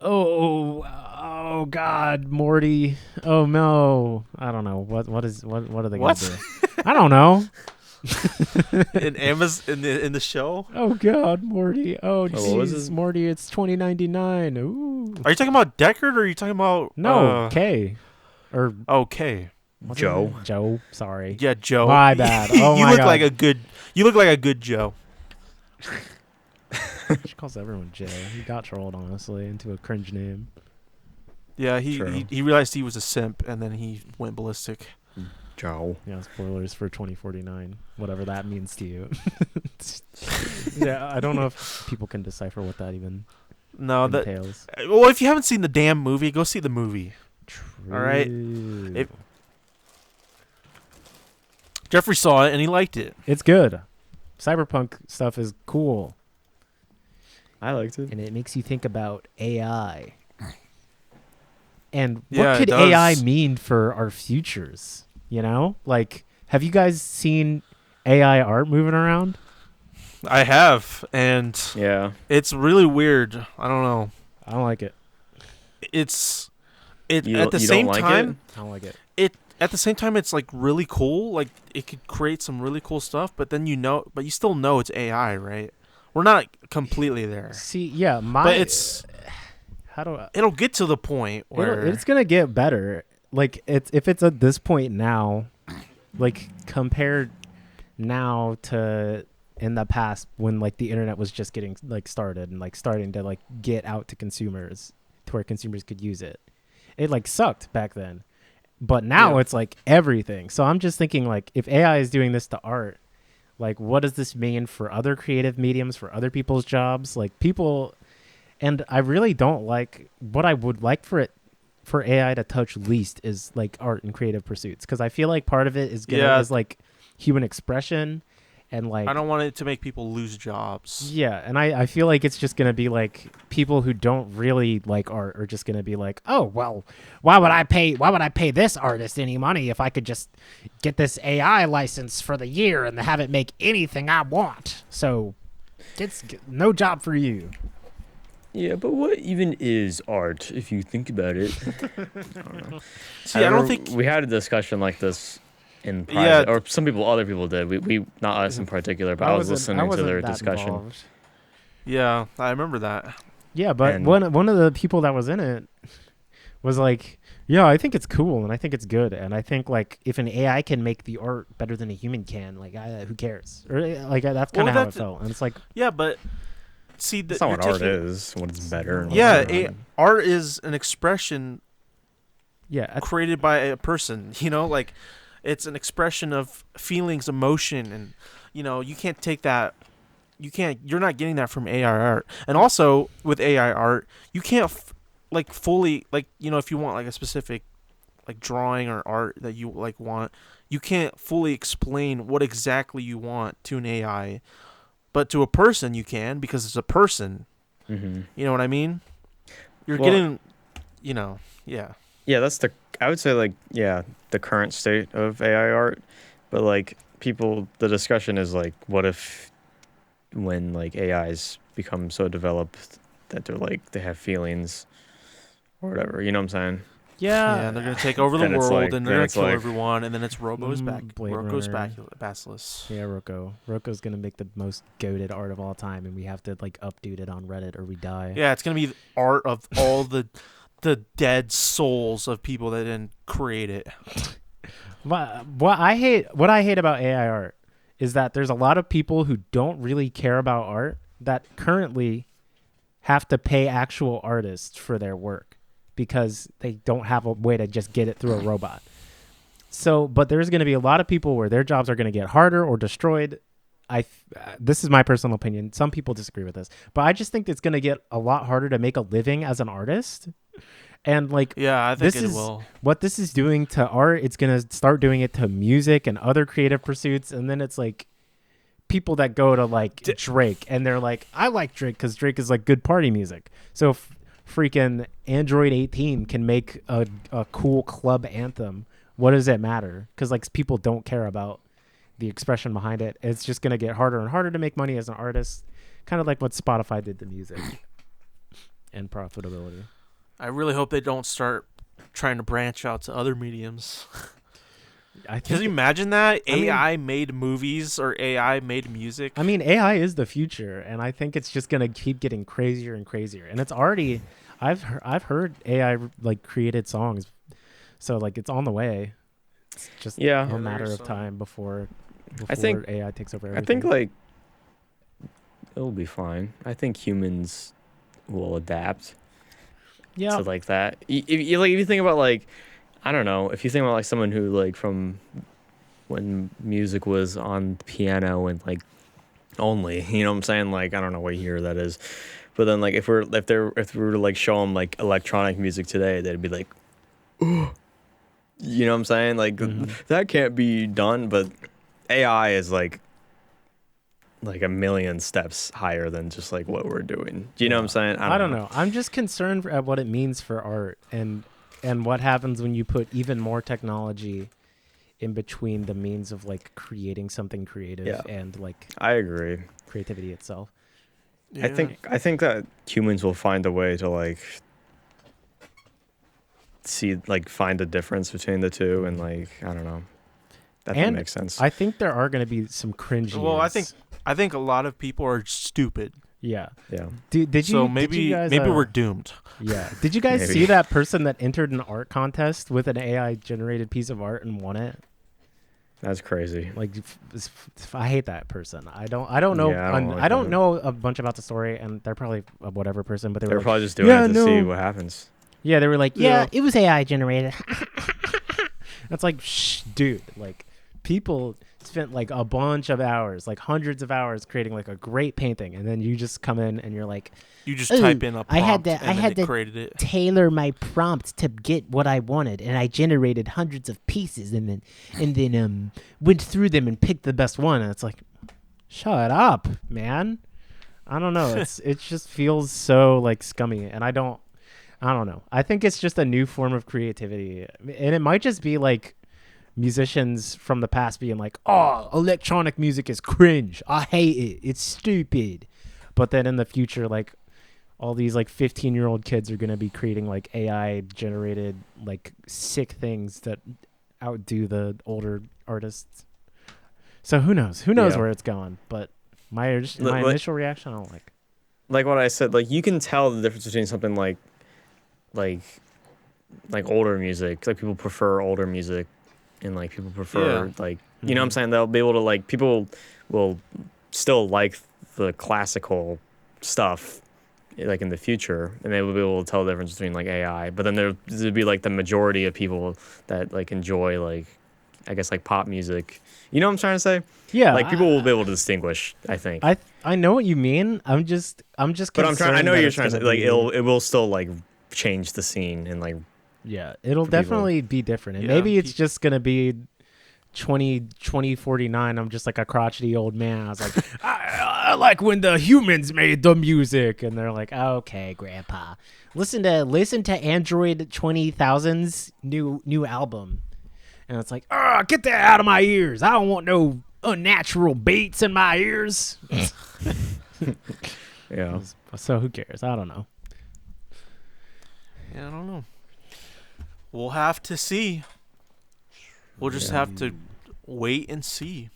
oh God, Morty. Oh no, I don't know what are they gonna do? I don't know. in Amazon in the show. Oh God, Morty. Oh what was jeez, his- Morty. It's 2099. Ooh. Are you talking about Deckard or are you talking about No, K. Or Okay. what's his Joe. name? Joe. Sorry. Yeah, Joe. My bad. Oh you my look God. like a good. You look like a good Joe. She calls everyone Joe. He got trolled honestly into a cringe name. Yeah, True. he realized he was a simp and then he went ballistic. Joe. Yeah, spoilers for 2049, whatever that means to you. Yeah, I don't know if people can decipher what that even No, that. entails. Well, if you haven't seen the damn movie, go see the movie. All right. True. Jeffrey saw it and he liked it. It's good. Cyberpunk stuff is cool, I liked it. and it makes you think about AI. And Yeah, what it could does. AI mean for our futures? You know, like, have you guys seen AI art moving around? I have, and Yeah. it's really weird. I don't know. I don't like it. It's You at the don't same like time. I don't like it. At the same time, it's like really cool. Like it could create some really cool stuff, but then you still know it's AI, right? We're not completely there, See, yeah, but it's how do I? it'll get to the point where It's gonna get better. Like if it's at this point now, like compared now to in the past when like the internet was just getting like started and like starting to like get out to consumers to where consumers could use it. It like sucked back then. But now Yeah. it's like everything. So I'm just thinking like if AI is doing this to art, like what does this mean for other creative mediums, for other people's jobs? Like people and I really don't like what I would like for AI to touch least is like art and creative pursuits because I feel like part of it is gonna Yeah. is like human expression And like I don't want it to make people lose jobs. yeah, and I feel like it's just gonna be like people who don't really like art are just gonna be like, oh well, why would I pay this artist any money if I could just get this AI license for the year and have it make anything I want? So it's no job for you. Yeah, but what even is art if you think about it? I don't know. See, I don't remember think we had a discussion like this in private, or other people did. We not us in particular, but I was listening to their discussion. Involved. Yeah, I remember that. Yeah, but And- one of the people that was in it was like, yeah, I think it's cool and I think it's good, and I think like if an AI can make the art better than a human can, like who cares? Or like that's kind of how it felt, and it's like Yeah, but see, That's not what art is. What is better? and Yeah, what's not. art is an expression yeah, created by a person. You know, like it's an expression of feelings, emotion, and you can't take that. You're not getting that from AI art. And also with AI art, you can't like fully if you want like a specific like drawing or art that you like want, you can't fully explain what exactly you want to an AI, but to a person you can, because it's a person. Mhm. You know what I mean? You're Well- getting, yeah. Yeah, that's I would say like the current state of AI art, but like the discussion is like, what if when like AIs become so developed that they have feelings or whatever, you know what I'm saying? Yeah, and they're gonna take over the Then it's world, like- and then they're gonna it's kill like- everyone, and then it's Robo's Bladerunner. Basilisk. Yeah, Roko's gonna make the most goated art of all time, and we have to like update it on Reddit or we die. Yeah, it's gonna be the art of all the dead souls of people that didn't create it. What I hate about AI art is that there's a lot of people who don't really care about art that currently have to pay actual artists for their work because they don't have a way to just get it through a robot. So, but there's going to be a lot of people where their jobs are going to get harder or destroyed. This is my personal opinion. Some people disagree with this, but I just think it's going to get a lot harder to make a living as an artist. And like, Yeah, I think this it is will. what this is doing to art. It's going to start doing it to music and other creative pursuits. And then it's like people that go to like Drake and they're like, I like Drake because Drake is like good party music. So if freaking Android 18 can make a cool club anthem, what does it matter? Because like people don't care about the expression behind it. It's just going to get harder and harder to make money as an artist, kind of like what Spotify did to music and profitability. I really hope they don't start trying to branch out to other mediums. I Can you think, imagine that? I mean- AI made movies or AI made music? I mean, AI is the future, and I think it's just going to keep getting crazier and crazier. And it's already, I've heard AI like created songs, so like it's on the way. It's just Yeah. a matter there's of some- time before think- AI takes over everything. I think like it'll be fine. I think humans will adapt yeah, to like that. If you think about like, I don't know, if you think about like someone who like from when music was on the piano and like only, you know what I'm saying? Like I don't know what year that is, but then like if we were to like show them like electronic music today, they'd be like, oh, you know what I'm saying? Like that can't be done. But AI is like a million steps higher than just like what we're doing. Do you know what I'm saying? I don't know. I'm just concerned at what it means for art and what happens when you put even more technology in between the means of like creating something creative Yeah. and like I agree. creativity itself. I think that humans will find a way to like find a difference between the two, and like I don't know. That And makes sense. I think there are going to be some cringy. Well, I think a lot of people are stupid. yeah. yeah. Did you? So did maybe you guys, we're doomed. Yeah. Did you guys Maybe. see that person that entered an art contest with an AI generated piece of art and won it? That's crazy. Like, I hate that person. I don't know. Yeah, I don't like I don't that. know a bunch about the story, and they're probably a whatever person, but they were They're like, probably just doing yeah, it to no. see what happens. yeah, they were like, Yeah, yeah. it was AI generated. It's like, shh, dude, like people spent like a bunch of hours, like hundreds of hours creating like a great painting, and then you just come in and you're like, You just Ooh, type in a prompt I had to- and I then had it to- created it. Tailor my prompt to get what I wanted, and I generated hundreds of pieces, and then went through them and picked the best one. And it's like, Shut up, man. I don't know. It just feels so like scummy, and I don't know. I think it's just a new form of creativity, and it might just be like musicians from the past being like, "Oh, electronic music is cringe. I hate it. It's stupid." But then in the future, like all these like 15-year-old kids are gonna be creating like AI generated like sick things that outdo the older artists. So who knows? Who knows Yeah. where it's going? But my initial reaction, I don't like. Like what I said, like you can tell the difference between something like older music. Like people prefer older music, and like people prefer like you know what I'm saying. They'll be able to like people will still like the classical stuff like in the future, and they will be able to tell the difference between like AI. But then there'd be like the majority of people that like enjoy like I guess like pop music. You know what I'm trying to say? Yeah, Like people will be able to distinguish. I think. I know what you mean. I'm just. But I'm trying. I know that you're it's trying to say gonna like be- it will still like change the scene and like Yeah, it'll for people. definitely be different, and Yeah, maybe it's just gonna be 2049. I'm just like a crotchety old man. I was like, I like when the humans made the music, and they're like, okay, Grandpa, listen to Android 2000's new album, and it's like, get that out of my ears. I don't want no unnatural beats in my ears. yeah. So who cares? I don't know. Yeah, I don't know. We'll have to see. We'll just have to wait and see.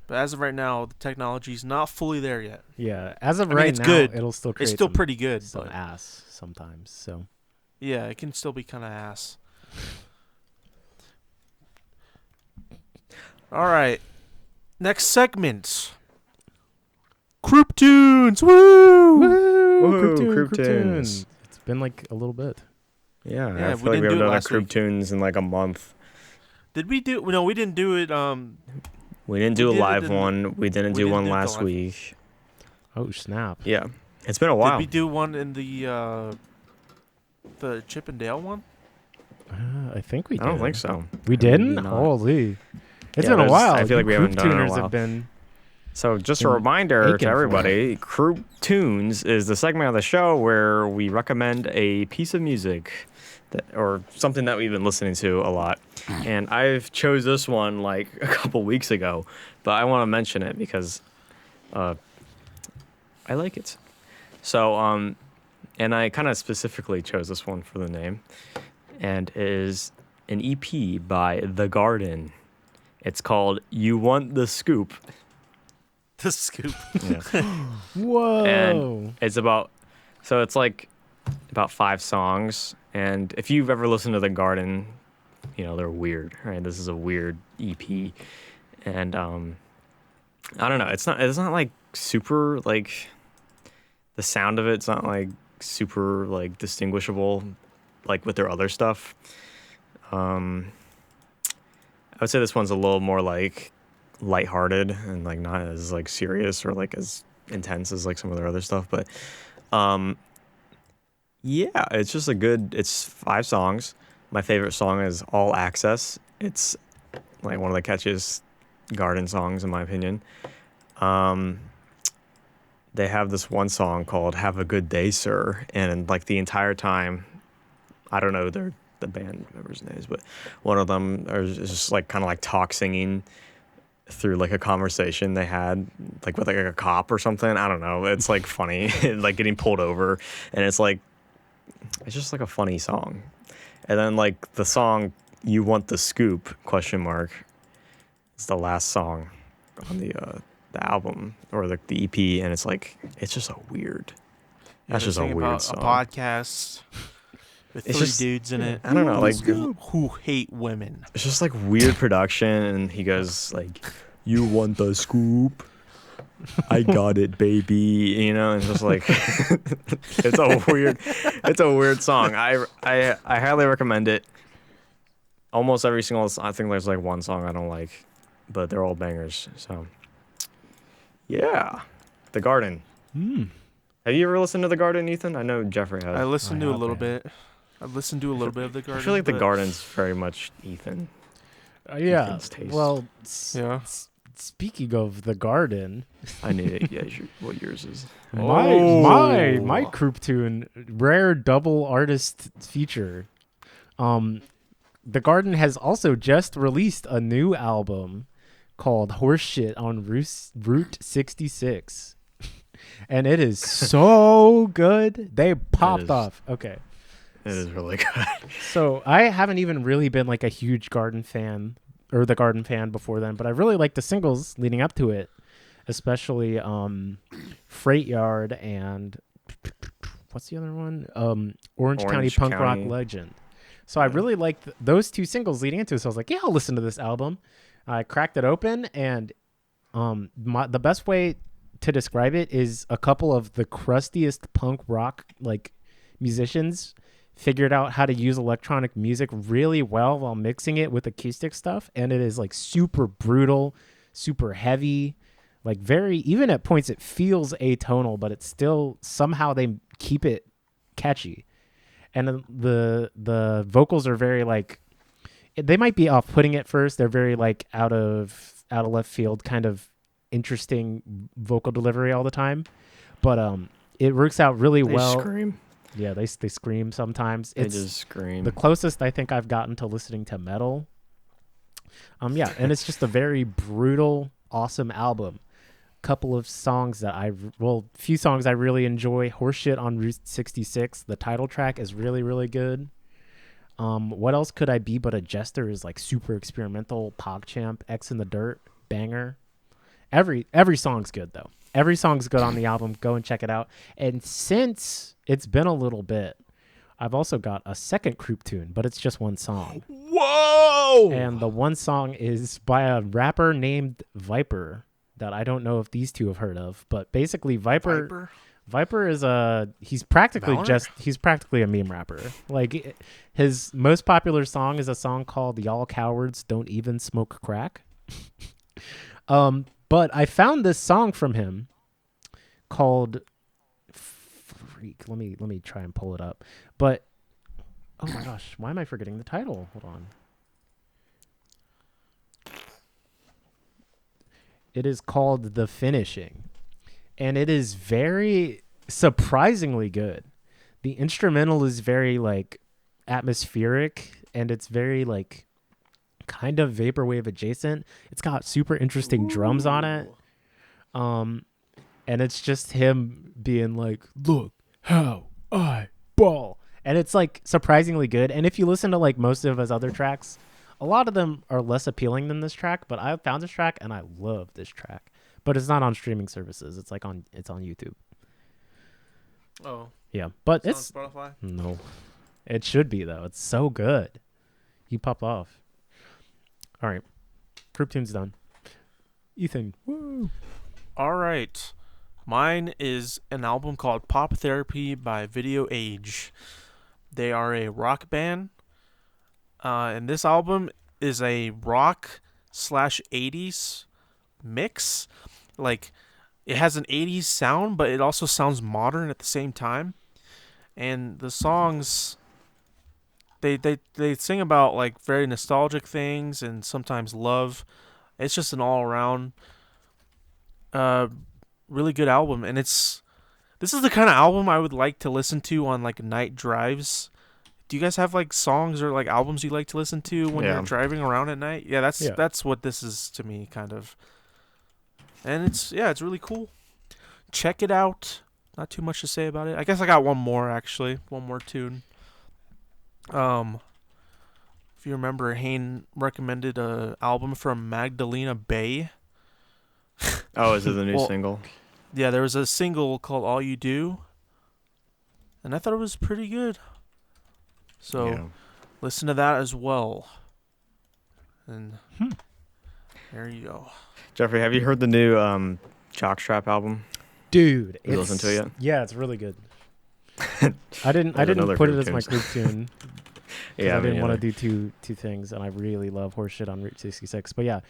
But as of right now, the technology's not fully there yet. Yeah, as of I mean, right it's now, good. it'll still create It's still some, pretty good, some but ass sometimes. So yeah, it can still be kind of ass. All right. Next segment. Kroop Tunes. Woo! Woohoo, Kroop Tunes. It's been like a little bit. Yeah, Yeah, I we feel like didn't we do haven't it done a last Kroop week. Tunes in like a month. Did we do? No, we didn't do it. We didn't do We a did it live in- one. We didn't we do didn't one do the last live- week. Oh snap! Yeah, it's been a while. Did we do one in the Chip and Dale one? I think we did. I don't think so. We didn't. Maybe not. Holy! It's Yeah, been a there's- while. I feel like we You haven't Kroop done it in a tuners while. have been. So just a Been reminder aching to for everybody, Kroop Tunes is the segment of the show where we recommend a piece of music or something that we've been listening to a lot. And I've chose this one like a couple weeks ago, but I want to mention it because I like it. So, and I kind of specifically chose this one for the name, and it is an EP by The Garden. It's called You Want the Scoop. The Scoop. Yeah. Whoa! And it's about, so it's like about 5 songs. And if you've ever listened to The Garden, you know, they're weird, right? This is a weird EP. And I don't know, it's not like super like, the sound of it's not like super like distinguishable like with their other stuff. I would say this one's a little more like lighthearted and like not as like serious or like as intense as like some of their other stuff, but yeah, it's just it's 5 songs. My favorite song is All Access. It's like one of the catchiest Garden songs in my opinion. They have this one song called Have a Good Day, Sir, and like the entire time, I don't know the band members' names, but one of them is just like kind of like talk singing through like a conversation they had like with like a cop or something. I don't know. It's like funny, like getting pulled over, and it's just like a funny song. And then like the song You Want the Scoop ? It's the last song on the album or the EP, and it's just a weird. That's just a weird about song. A podcast with It's 3 just- dudes in it. I don't know, like who hate women. it's just like weird production, and he goes like, "You want the scoop? I got it, baby." You know, and it's just like it's a weird song. I highly recommend it. Almost every single, I think there's like one song I don't like, but they're all bangers. So yeah, The Garden. Have you ever listened to The Garden, Ethan? I know Jeffrey has. I listened to a have little been. bit. I've listened to a little bit of The Garden. I feel like The but- Garden's very much Ethan. Yeah. Ethan's taste. Well, Yeah. speaking of the garden, I need it. Yeah, what yours is? my Kroop Tune rare double artist feature. The Garden has also just released a new album called Horseshit on Route 66. And it is so good. They popped off. Okay. It is really good. So I haven't even really been like a huge Garden fan or the Garden fan before then, but I really like the singles leading up to it, especially Freight Yard and what's the other one? Orange County Punk Rock Legend. So I really liked those two singles leading into it. So I was like, yeah, I'll listen to this album. I cracked it open, and the best way to describe it is a couple of the crustiest punk rock like musicians figured out how to use electronic music really well while mixing it with acoustic stuff, and it is like super brutal, super heavy, like very, even at points it feels atonal, but it's still somehow they keep it catchy. And the vocals are very like, they might be off-putting at first. They're very like out of left field, kind of interesting vocal delivery all the time, but it works out really well. Scream. Yeah, they scream sometimes. They just scream. The closest I think I've gotten to listening to metal. Yeah, and it's just a very brutal, awesome album. Couple of songs that few songs I really enjoy. Horseshit on Route 66. The title track is really, really good. What else could I be but a jester is like super experimental. PogChamp, X in the Dirt, banger. Every song's good though. Every song's good on the album. Go and check it out. And since it's been a little bit, I've also got a second Kroop tune, but it's just one song. Whoa! And the one song is by a rapper named Viper that I don't know if these two have heard of, but basically Viper is he's practically a meme rapper. Like his most popular song is a song called "Y'all Cowards Don't Even Smoke Crack." But I found this song from him called Freak. Let me try and pull it up. But oh my gosh, why am I forgetting the title? Hold on. It is called The Finishing, and it is very surprisingly good. The instrumental is very like atmospheric, and it's very like kind of vaporwave adjacent. It's got super interesting drums on it. And it's just him being like, "Look how I ball." And it's like surprisingly good. And if you listen to like most of his other tracks, a lot of them are less appealing than this track, but I found this track and I love this track. But it's not on streaming services. It's on YouTube. Oh. Yeah, but it's on Spotify? No. It should be though. It's so good. You pop off. All right. Kroop Tunes done. Ethan. Woo. All right. Mine is an album called Pop Therapy by Video Age. They are a rock band. And this album is a rock / 80s mix. Like, it has an 80s sound, but it also sounds modern at the same time. And the songs, they sing about like very nostalgic things and sometimes love. It's just an all around really good album. And this is the kind of album I would like to listen to on like night drives. Do you guys have like songs or like albums you like to listen to when you're driving around at night? Yeah, that's what this is to me, kind of. And it's really cool. Check it out. Not too much to say about it. I guess I got one more tune. If you remember, Hayne recommended a album from Magdalena Bay. Oh, is it the new single? Yeah, there was a single called All You Do, and I thought it was pretty good. So listen to that as well. And there you go. Jeffrey, have you heard the new Jockstrap album? Dude, have you listened to it yet? Yeah, it's really good. I didn't put it as my Kroop tune. I didn't want to do two things, and I really love Horseshit on Route 66. But yeah,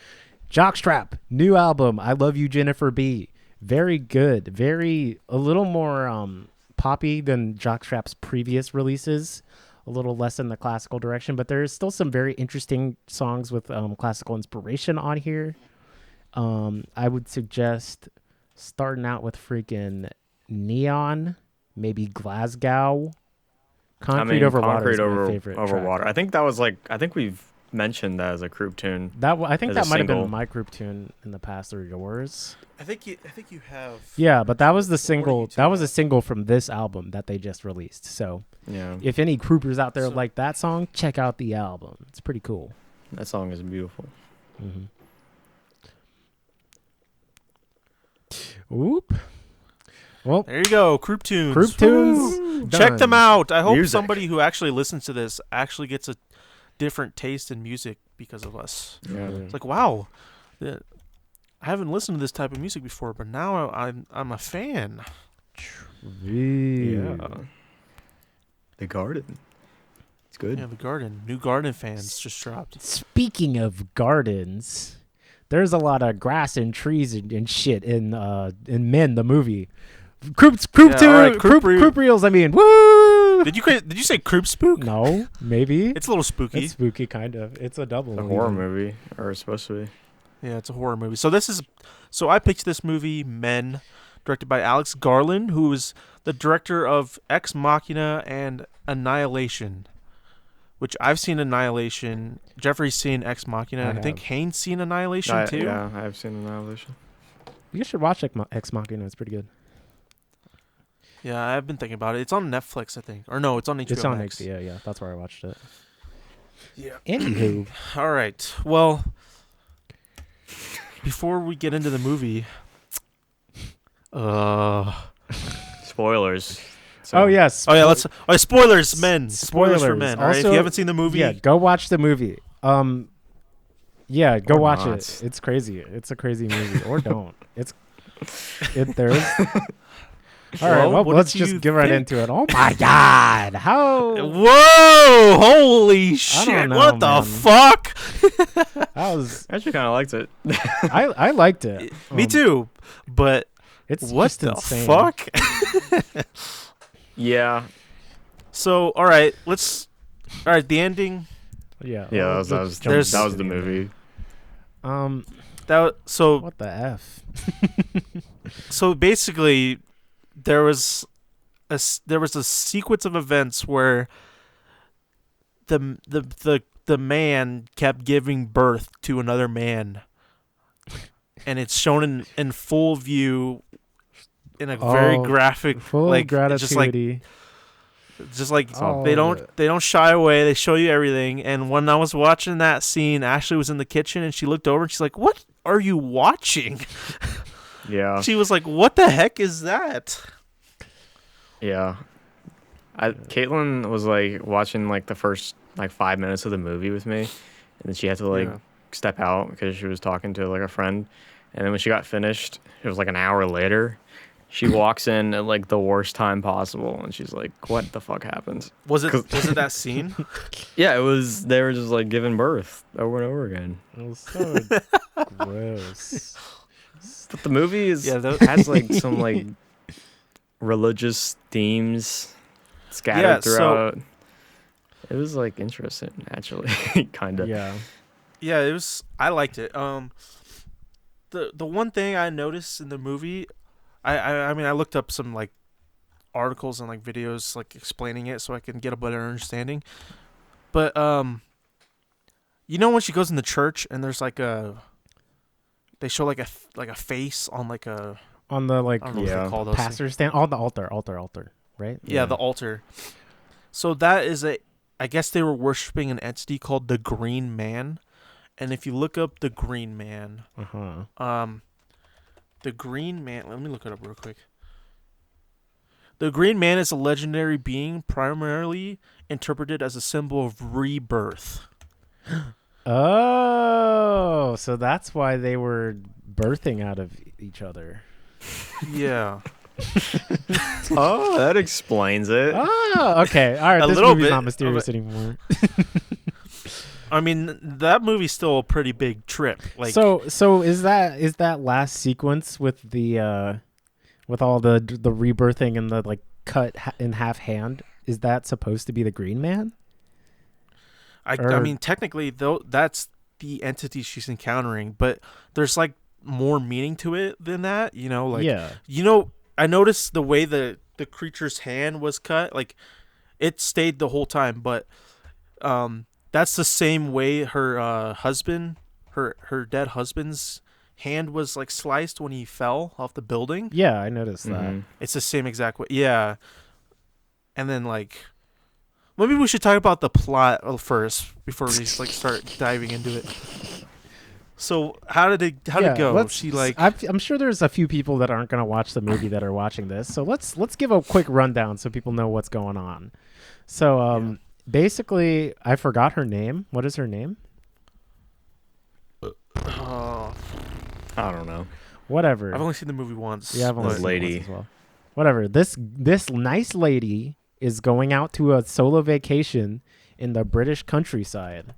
Jockstrap, new album. I Love You, Jennifer B. Very good. A little more poppy than Jockstrap's previous releases. A little less in the classical direction, but there's still some very interesting songs with classical inspiration on here. I would suggest starting out with freaking Neon, maybe Glasgow. Concrete Over Water is my favorite over track. water. I think that was like we've mentioned that as a Kroop tune. I think as that a might have been single. my group tune in the past or yours. I think you have. Yeah, but that was the What are single. you two That was a about? single from this album that they just released. So Yeah, if any Kroopers out there So- like that song, check out the album. It's pretty cool. that song is beautiful. Oop. Well, There you go, Kroop Tunes. Kroop Tunes. Check them done. out. I hope Music. somebody who actually listens to this actually gets a different taste in music because of us. Yeah, It's like, wow, I haven't listened to this type of music before, but now I'm a fan. yeah. The Garden. It's good. Yeah, the Garden. New Garden fans just dropped. Speaking of gardens, there's a lot of grass and trees and shit in Men the movie. Kroop Yeah, all right, Kroop reels. I mean, woo! Did you say Kroop Spook? No, maybe It's a little spooky. it's spooky, kind of. It's a double. A horror even. movie, or it's supposed to be. Yeah, it's a horror movie. So I picked this movie, Men, directed by Alex Garland, who is the director of Ex Machina and Annihilation, which I've seen Annihilation. Jeffrey's seen Ex Machina, and I think have. Haynes seen Annihilation too. Yeah, I've seen Annihilation. You should watch Ex Machina. It's pretty good. Yeah, I've been thinking about it. It's on Netflix, I think. Or no, it's on HBO It's on Max. HBO. Yeah, that's where I watched it. Yeah. Anywho, All right. Well, before we get into the movie, Spoilers. oh yes. oh yeah, let's. Oh, spoilers, Men. Spoilers for Spoilers. Men. All right, if Also- you haven't seen the movie, Yeah, go watch the movie. Yeah, go Or watch not. it. It's crazy. It's a crazy movie. Or don't. There is. All right, well, what let's did you just get right think? into it. Oh my god, how Whoa! Holy shit! know, What the man. fuck? that was. I actually kind of liked it. I liked it. Me too. But It's what just the insane. fuck? Yeah, So, all right, let's. All right, the ending. Yeah. yeah, well, that let's jump There's- was into the movie. So What the f? basically, there was a sequence of events where the man kept giving birth to another man, and it's shown in full view in a very Oh, graphic, Full like gratitude. just like Oh, they don't shy away. They show you everything. And when I was watching that scene, Ashley was in the kitchen and she looked over and she's like, "What are you watching?" Yeah, She was like, "What the heck is that?" yeah. Caitlin was like watching like the first like 5 minutes of the movie with me, and then she had to like Yeah. step out because she was talking to like a friend. And then when she got finished, it was like an hour later. She walks in at like the worst time possible, and she's like, "What the fuck happened?" Was it that scene? Yeah, it was. They were just like giving birth over and over again. It was so gross. But the movie is Yeah, has like some like religious themes scattered Yeah, so- throughout. It was like interesting, actually, kind of. Yeah. Yeah, it was. I liked it. The one thing I noticed in the movie, I mean, I looked up some like articles and like videos like explaining it so I can get a better understanding. But you know when she goes in the church and there's like they show like a face on like a On the like I don't know what Yeah. they call those things. pastor stand. Oh, the altar, right? Yeah, the altar. So that is I guess they were worshiping an entity called the Green Man. And if you look up the Green Man, the Green Man, let me look it up real quick. The Green Man is a legendary being primarily interpreted as a symbol of rebirth. Oh, so that's why they were birthing out of each other. Yeah. Oh, that explains it. Oh, okay. All right. A This little movie's bit not of mysterious it. anymore. I mean, that movie's still a pretty big trip. Like, So is that last sequence with the with all the rebirthing and the like cut in half hand? Is that supposed to be the Green Man? I or- mean, technically, though, that's the entity she's encountering. But there's like more meaning to it than that. You know, like yeah. I noticed the way the creature's hand was cut. Like it stayed the whole time, but that's the same way her husband, her dead husband's hand was like sliced when he fell off the building. Yeah, I noticed that. Mhm. It's the same exact way. Yeah. And then like maybe we should talk about the plot first before we like start diving into it. So how did it go? She like I'm sure there's a few people that aren't going to watch the movie that are watching this. So let's give a quick rundown so people know what's going on. So basically, I forgot her name. What is her name? I don't know. Whatever. I've only seen the movie once. Yeah, I've only This seen lady. it once as well. Whatever. This nice lady is going out to a solo vacation in the British countryside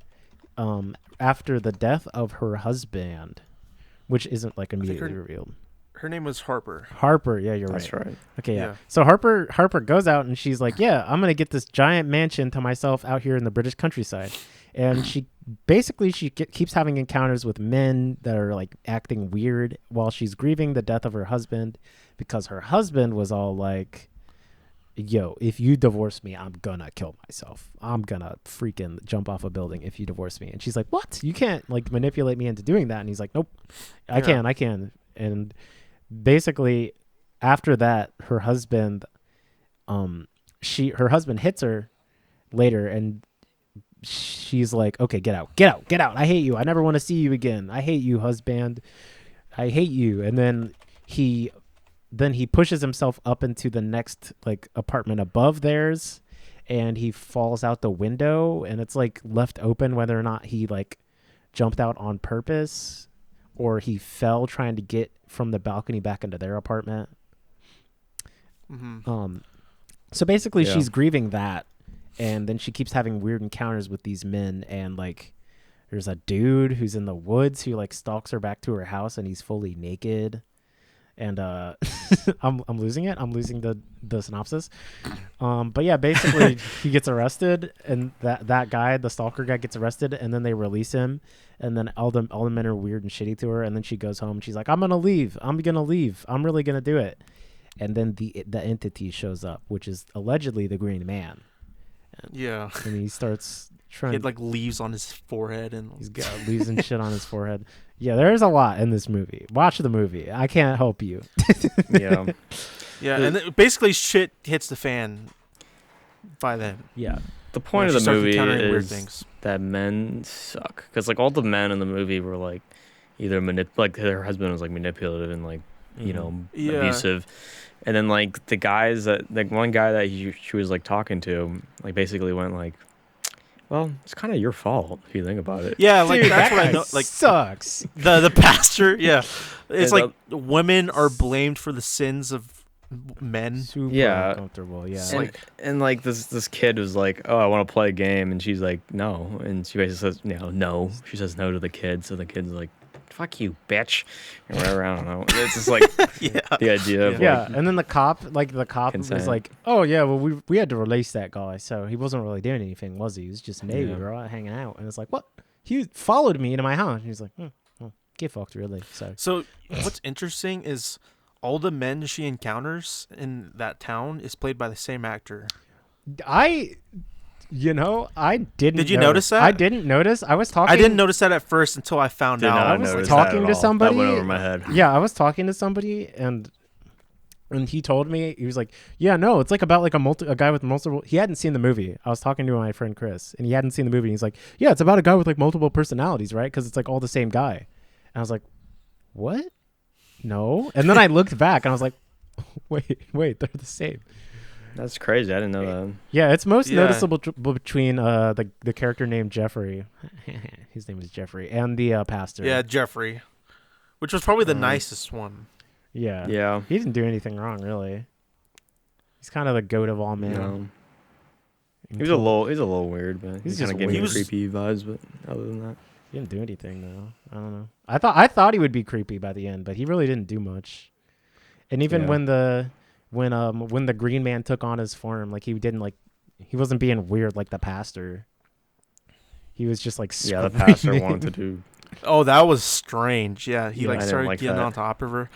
after the death of her husband, which isn't like immediately revealed. Her name was Harper. Harper, yeah, you're That's right. right. Okay, yeah. Yeah. So Harper goes out and she's like, "Yeah, I'm gonna get this giant mansion to myself out here in the British countryside," and she keeps having encounters with men that are like acting weird while she's grieving the death of her husband, because her husband was all like, "Yo, if you divorce me, I'm gonna kill myself. I'm gonna freaking jump off a building if you divorce me." And she's like, "What? You can't like manipulate me into doing that." And he's like, "Nope, I can." And basically, after that, her husband, her husband hits her later, and she's like, "Okay, get out. I hate you. I never want to see you again. I hate you, husband. I hate you." And then he pushes himself up into the next like apartment above theirs, and he falls out the window, and it's like left open whether or not he like jumped out on purpose or he fell trying to get from the balcony back into their apartment. Mm-hmm. So basically Yeah. she's grieving that, and then she keeps having weird encounters with these men, and like there's a dude who's in the woods who like stalks her back to her house, and he's fully naked. And I'm losing it. I'm losing the synopsis. But yeah, basically he gets arrested, and that guy, the stalker guy, gets arrested, and then they release him, and then all the men are weird and shitty to her, and then she goes home. She's like, I'm gonna leave. I'm really gonna do it. And then the entity shows up, which is allegedly the Green Man. Yeah. And he starts He trying. had like leaves on his forehead and He's got leaves and shit on his forehead. Yeah, there's a lot in this movie. Watch the movie. I can't help you. Yeah. yeah, and basically shit hits the fan by then. Yeah. The point She of the starts movie encountering weird is things. that men suck, because like all the men in the movie were like either like her husband was like manipulative and like you know Yeah. abusive, and then like the guys that like one guy that she was like talking to like basically went like, well, it's kind of your fault if you think about it. Yeah, like Dude, that's that what I guy know. Like sucks. the pastor. Yeah, it's Yeah, like women are blamed for the sins of men. Super Yeah. uncomfortable. Yeah. And like this kid was like, oh, I want to play a game, and she's like, no, and she basically says, no. She says no to the kid, so the kid's like, fuck you, bitch, or whatever. I don't know. It's just like Yeah. the idea of Yeah, like, and then the cop was consent. like, "Oh yeah, well we had to release that guy, so he wasn't really doing anything, was he? He was just naked, Yeah. we were all hanging out." And it's like, "What? He followed me into my house." And he's like, well, "Get fucked, really." So What's interesting is all the men she encounters in that town is played by the same actor. I didn't. Did you notice that? I didn't notice. I was talking. I didn't notice that at first until I found did out. not I was notice talking that to at all. somebody- That went over my head. Yeah, I was talking to somebody, and he told me, he was like, "Yeah, no, it's like about like a guy with multiple." He hadn't seen the movie. I was talking to my friend Chris, and he hadn't seen the movie. And he's like, "Yeah, it's about a guy with like multiple personalities, right? Because it's like all the same guy." And I was like, "What? No." And then I looked back, and I was like, "Wait, they're the same." That's crazy. I didn't know that. Yeah, it's most Yeah. noticeable between the character named Jeffrey. His name is Jeffrey, and the pastor. Yeah, Jeffrey, which was probably the nicest one. Yeah. Yeah. He didn't do anything wrong, really. He's kind of the goat of all men. No. He's a little weird, but He's he kind just of gave me weird. creepy vibes. But other than that, He didn't do anything though. I don't know. I thought he would be creepy by the end, but he really didn't do much. And even Yeah. when the Green Man took on his form, like he wasn't being weird like the pastor. He was just like yeah, the screaming. pastor wanted to do Oh, that was strange. Yeah, he Yeah, like I didn't started like getting that. on top of her.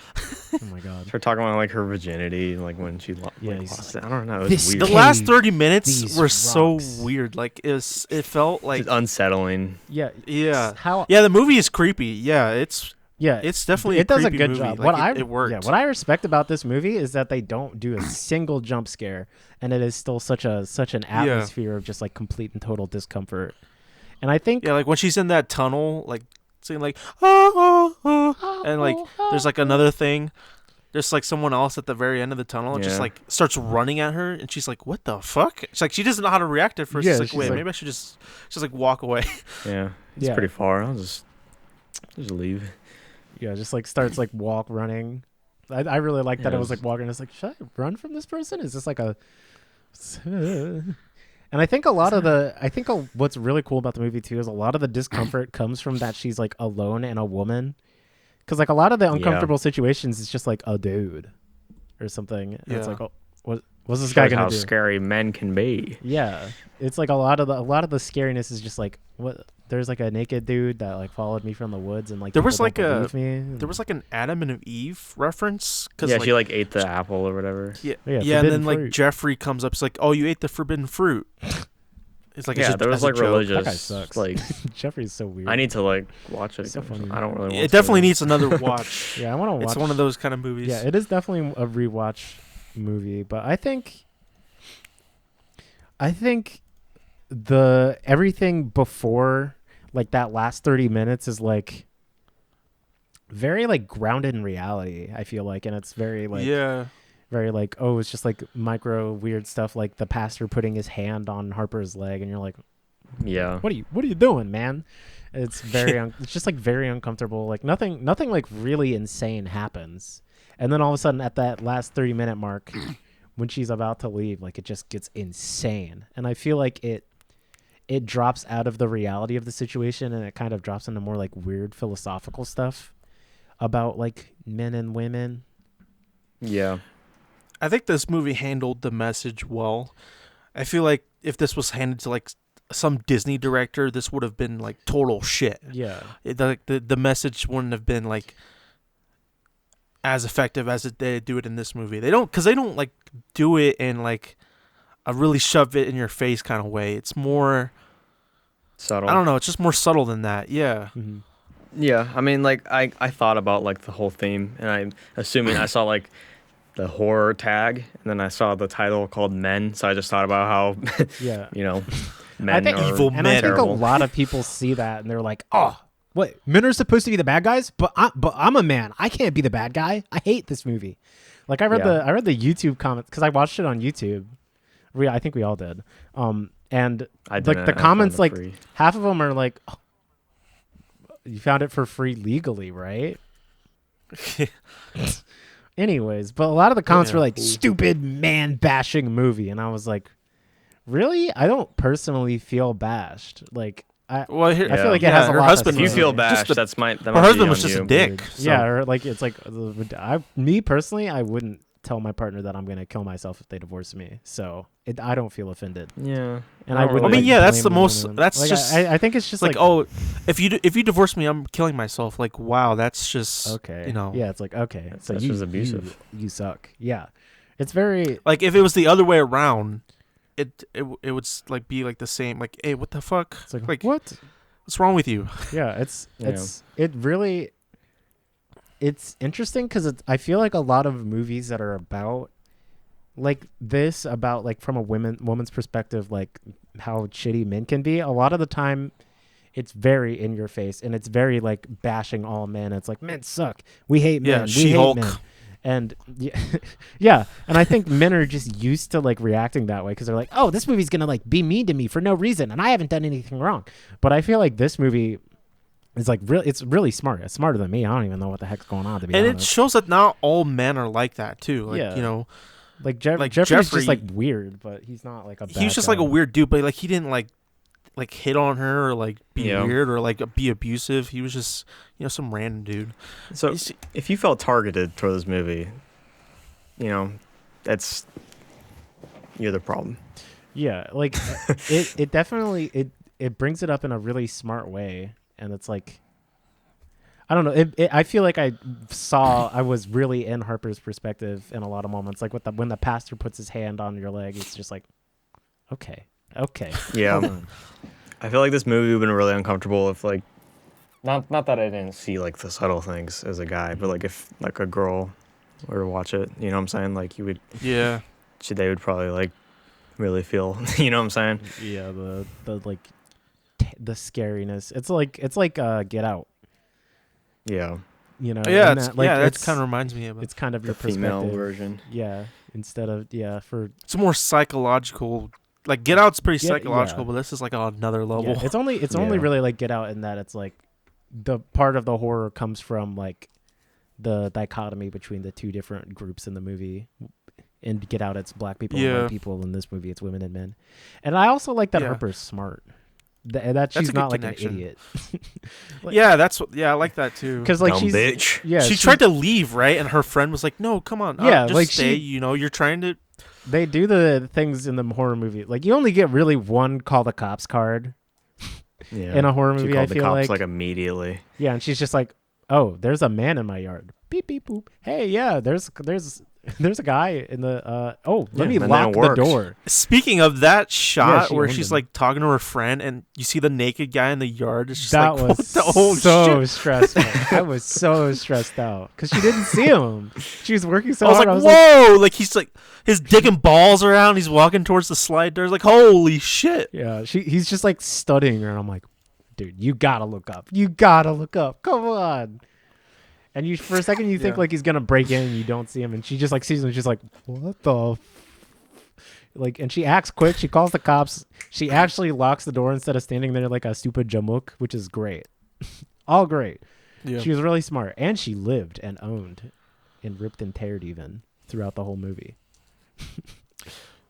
Oh my god. Her talking about like her virginity, like when she Yeah, like, he's lost it. I don't know. It was This weird. The Cave, last 30 minutes these were so rocks. weird. Like it felt like Just unsettling. Yeah. yeah. How? Yeah, the movie is creepy. Yeah, it's Yeah. definitely It does a creepy good movie. job. Like, it worked. Yeah, what I respect about this movie is that they don't do a single jump scare, and it is still such an atmosphere of just like complete and total discomfort. And I think Yeah, like when she's in that tunnel, like saying like and like there's like another thing. There's like someone else at the very end of the tunnel and just Yeah. like starts running at her, and she's like, "What the fuck?" She's like, she doesn't know how to react at first. Yeah, she's like, she's "Wait, like- maybe I should just like walk away." Yeah, it's Yeah. pretty far. I'll just leave. yeah, just like starts like running. I really like that Yeah, it was like walking. It's like, should I run from this person? Is this like a? And I think what's really cool about the movie too is a lot of the discomfort comes from that she's like alone and a woman, because like a lot of the uncomfortable situations is just like a dude or something. And it's Yeah. like, oh, what's this guy Shows gonna how do? scary men can be. Yeah, it's like a lot of the scariness is just like what. There's like a naked dude that like followed me from the woods and like There was people like don't a- believe me. There was like an Adam and Eve reference because Yeah, she like ate the apple or whatever. yeah, Yeah, yeah, and then forbidden like fruit. Jeffrey comes up. It's like, "Oh, you ate the forbidden fruit." It's like Yeah, it's there was as a like joke. religious. That guy sucks. Like Jeffrey's so weird. I need to like watch it. So again. funny. I don't really. Want It to. definitely needs another watch. Yeah, I want to watch. It's one of those kind of movies. Yeah, it is definitely a rewatch movie, but I think the everything before like that last 30 minutes is like very like grounded in reality, I feel like, and it's very like yeah. very like, oh, it's just like micro weird stuff like the pastor putting his hand on Harper's leg and you're like, Yeah. what are you doing, man? It's very it's just like very uncomfortable. Like nothing like really insane happens. And then all of a sudden at that last 30-minute mark when she's about to leave, like it just gets insane. And I feel like it drops out of the reality of the situation and it kind of drops into more like weird philosophical stuff about like men and women. Yeah. I think this movie handled the message well. I feel like if this was handed to like some Disney director, this would have been like total shit. Yeah. The message wouldn't have been like as effective as they do it in this movie. They don't like do it in like a really shove it in your face kind of way. It's more, Subtle. I don't know, it's just more subtle than that. Yeah. Mm-hmm. Yeah, I mean, like I thought about like the whole theme, and I'm assuming I saw like the horror tag, and then I saw the title called Men, so I just thought about how Yeah. you know men think are evil And I men. think a terrible. lot of people see that and they're like, "Oh, what? Men are supposed to be the bad guys, but I'm a man. I can't be the bad guy. I hate this movie." Like I read Yeah. the YouTube comments because I watched it on YouTube. I think we all did. And I like didn't, the I found comments, it like free. half of them are like, oh, "You found it for free legally, right?" Anyways, but a lot of the comments Yeah. were like, "Stupid man bashing movie," and I was like, "Really? I don't personally feel bashed. Like Well, I Yeah. feel like it Yeah, has a her lot. husband If you was feel just bashed, the- that might her be husband on was just you. a dick. Weird. So. Yeah, or like it's like me personally, I wouldn't tell my partner that I'm gonna kill myself if they divorce me. So I don't feel offended, Yeah, and I I don't would. really- I mean, yeah, that's blame the most- woman. that's Like, just- I think it's just It's like, oh, if you divorce me, I'm killing myself. Like, wow, that's just okay, you know. yeah, it's like okay, so That's you just abusive. You suck. Yeah, it's very Like if it was the other way around, it would like be like the same. Like, hey, what the fuck? it's like, Like, what? what's wrong with you? Yeah, it's interesting because I feel like a lot of movies that are about like this, about like from a woman's perspective, like how shitty men can be, a lot of the time it's very in your face and it's very like bashing all men. It's like, men suck, we hate Yeah, men, we She-Hulk. hate men. And yeah, and I think men are just used to like reacting that way because they're like, oh, this movie's gonna like be mean to me for no reason and I haven't done anything wrong. But I feel like this movie is like it's really smart. It's smarter than me. I don't even know what the heck's going on, to be And it honest. shows that not all men are like that too. Like, Yeah. you know, Like, like Jeffrey's Jeffrey- just like weird, but he's not like a bad he was just guy. like a weird dude, but like he didn't like hit on her or like be Yeah. weird or like be abusive. He was just, you know, some random dude. So You see- if you felt targeted for this movie, you know, you're the problem. Yeah, like it definitely it brings it up in a really smart way, and it's like I don't know. I feel like I was really in Harper's perspective in a lot of moments. Like when the pastor puts his hand on your leg, it's just like, okay. Yeah. hold on. I feel like this movie would have been really uncomfortable if like, not that I didn't see like the subtle things as a guy, but like if like a girl were to watch it, you know what I'm saying? Like you would, Yeah. they would probably like really feel, you know what I'm saying? Yeah, the like the scariness. It's like Get Out. Yeah. You know, Yeah, in it's, that, like, yeah, that it's kind of reminds me of it. it's kind of The your female perspective. version. Yeah, instead of for It's more psychological. Like Get Out's pretty Yeah, psychological, yeah. but this is like on another level. yeah, it's only Yeah. really like Get Out in that it's like the part of the horror comes from like the dichotomy between the two different groups in the movie. In Get Out, it's black people and Yeah. white people. In this movie, it's women and men. And I also like that Yeah. Harper's smart. That That's she's a good not like connection. an idiot. Like- yeah, that's what. Yeah, I like that too. Because like Dumb she's bitch. yeah she tried to leave, right? And her friend was like, "No, come on, Yeah, just like stay. she- You know, you're trying to." They do the things in the horror movie. Like you only get really one call the cops card Yeah. in a horror She movie. I called the feel cops like immediately. yeah, and she's just like, "Oh, there's a man in my yard." Beep beep boop. Hey, yeah, there's a guy in the let Yeah, me and then lock it the works. door. Speaking of that shot she where owned she's him. like talking to her friend, and you see the naked guy in the yard. It's just That like, was what the whole so shit. stressful. I was so stressed out because she didn't see him. She was working so I was hard. like, I was like, whoa! Like he's like his dick and balls around. He's walking towards the slide doors. Like, holy shit! yeah. He's just like studying her, and I'm like, dude, you gotta look up. You gotta look up. Come on. And you for a second you think Yeah. like he's gonna break in, and you don't see him, and she just like sees him. And she's like, what the. Like, and she acts quick. She calls the cops. She actually locks the door instead of standing there like a stupid jamook, which is great. All great. Yeah. She was really smart, and she lived and owned, and ripped and teared even throughout the whole movie.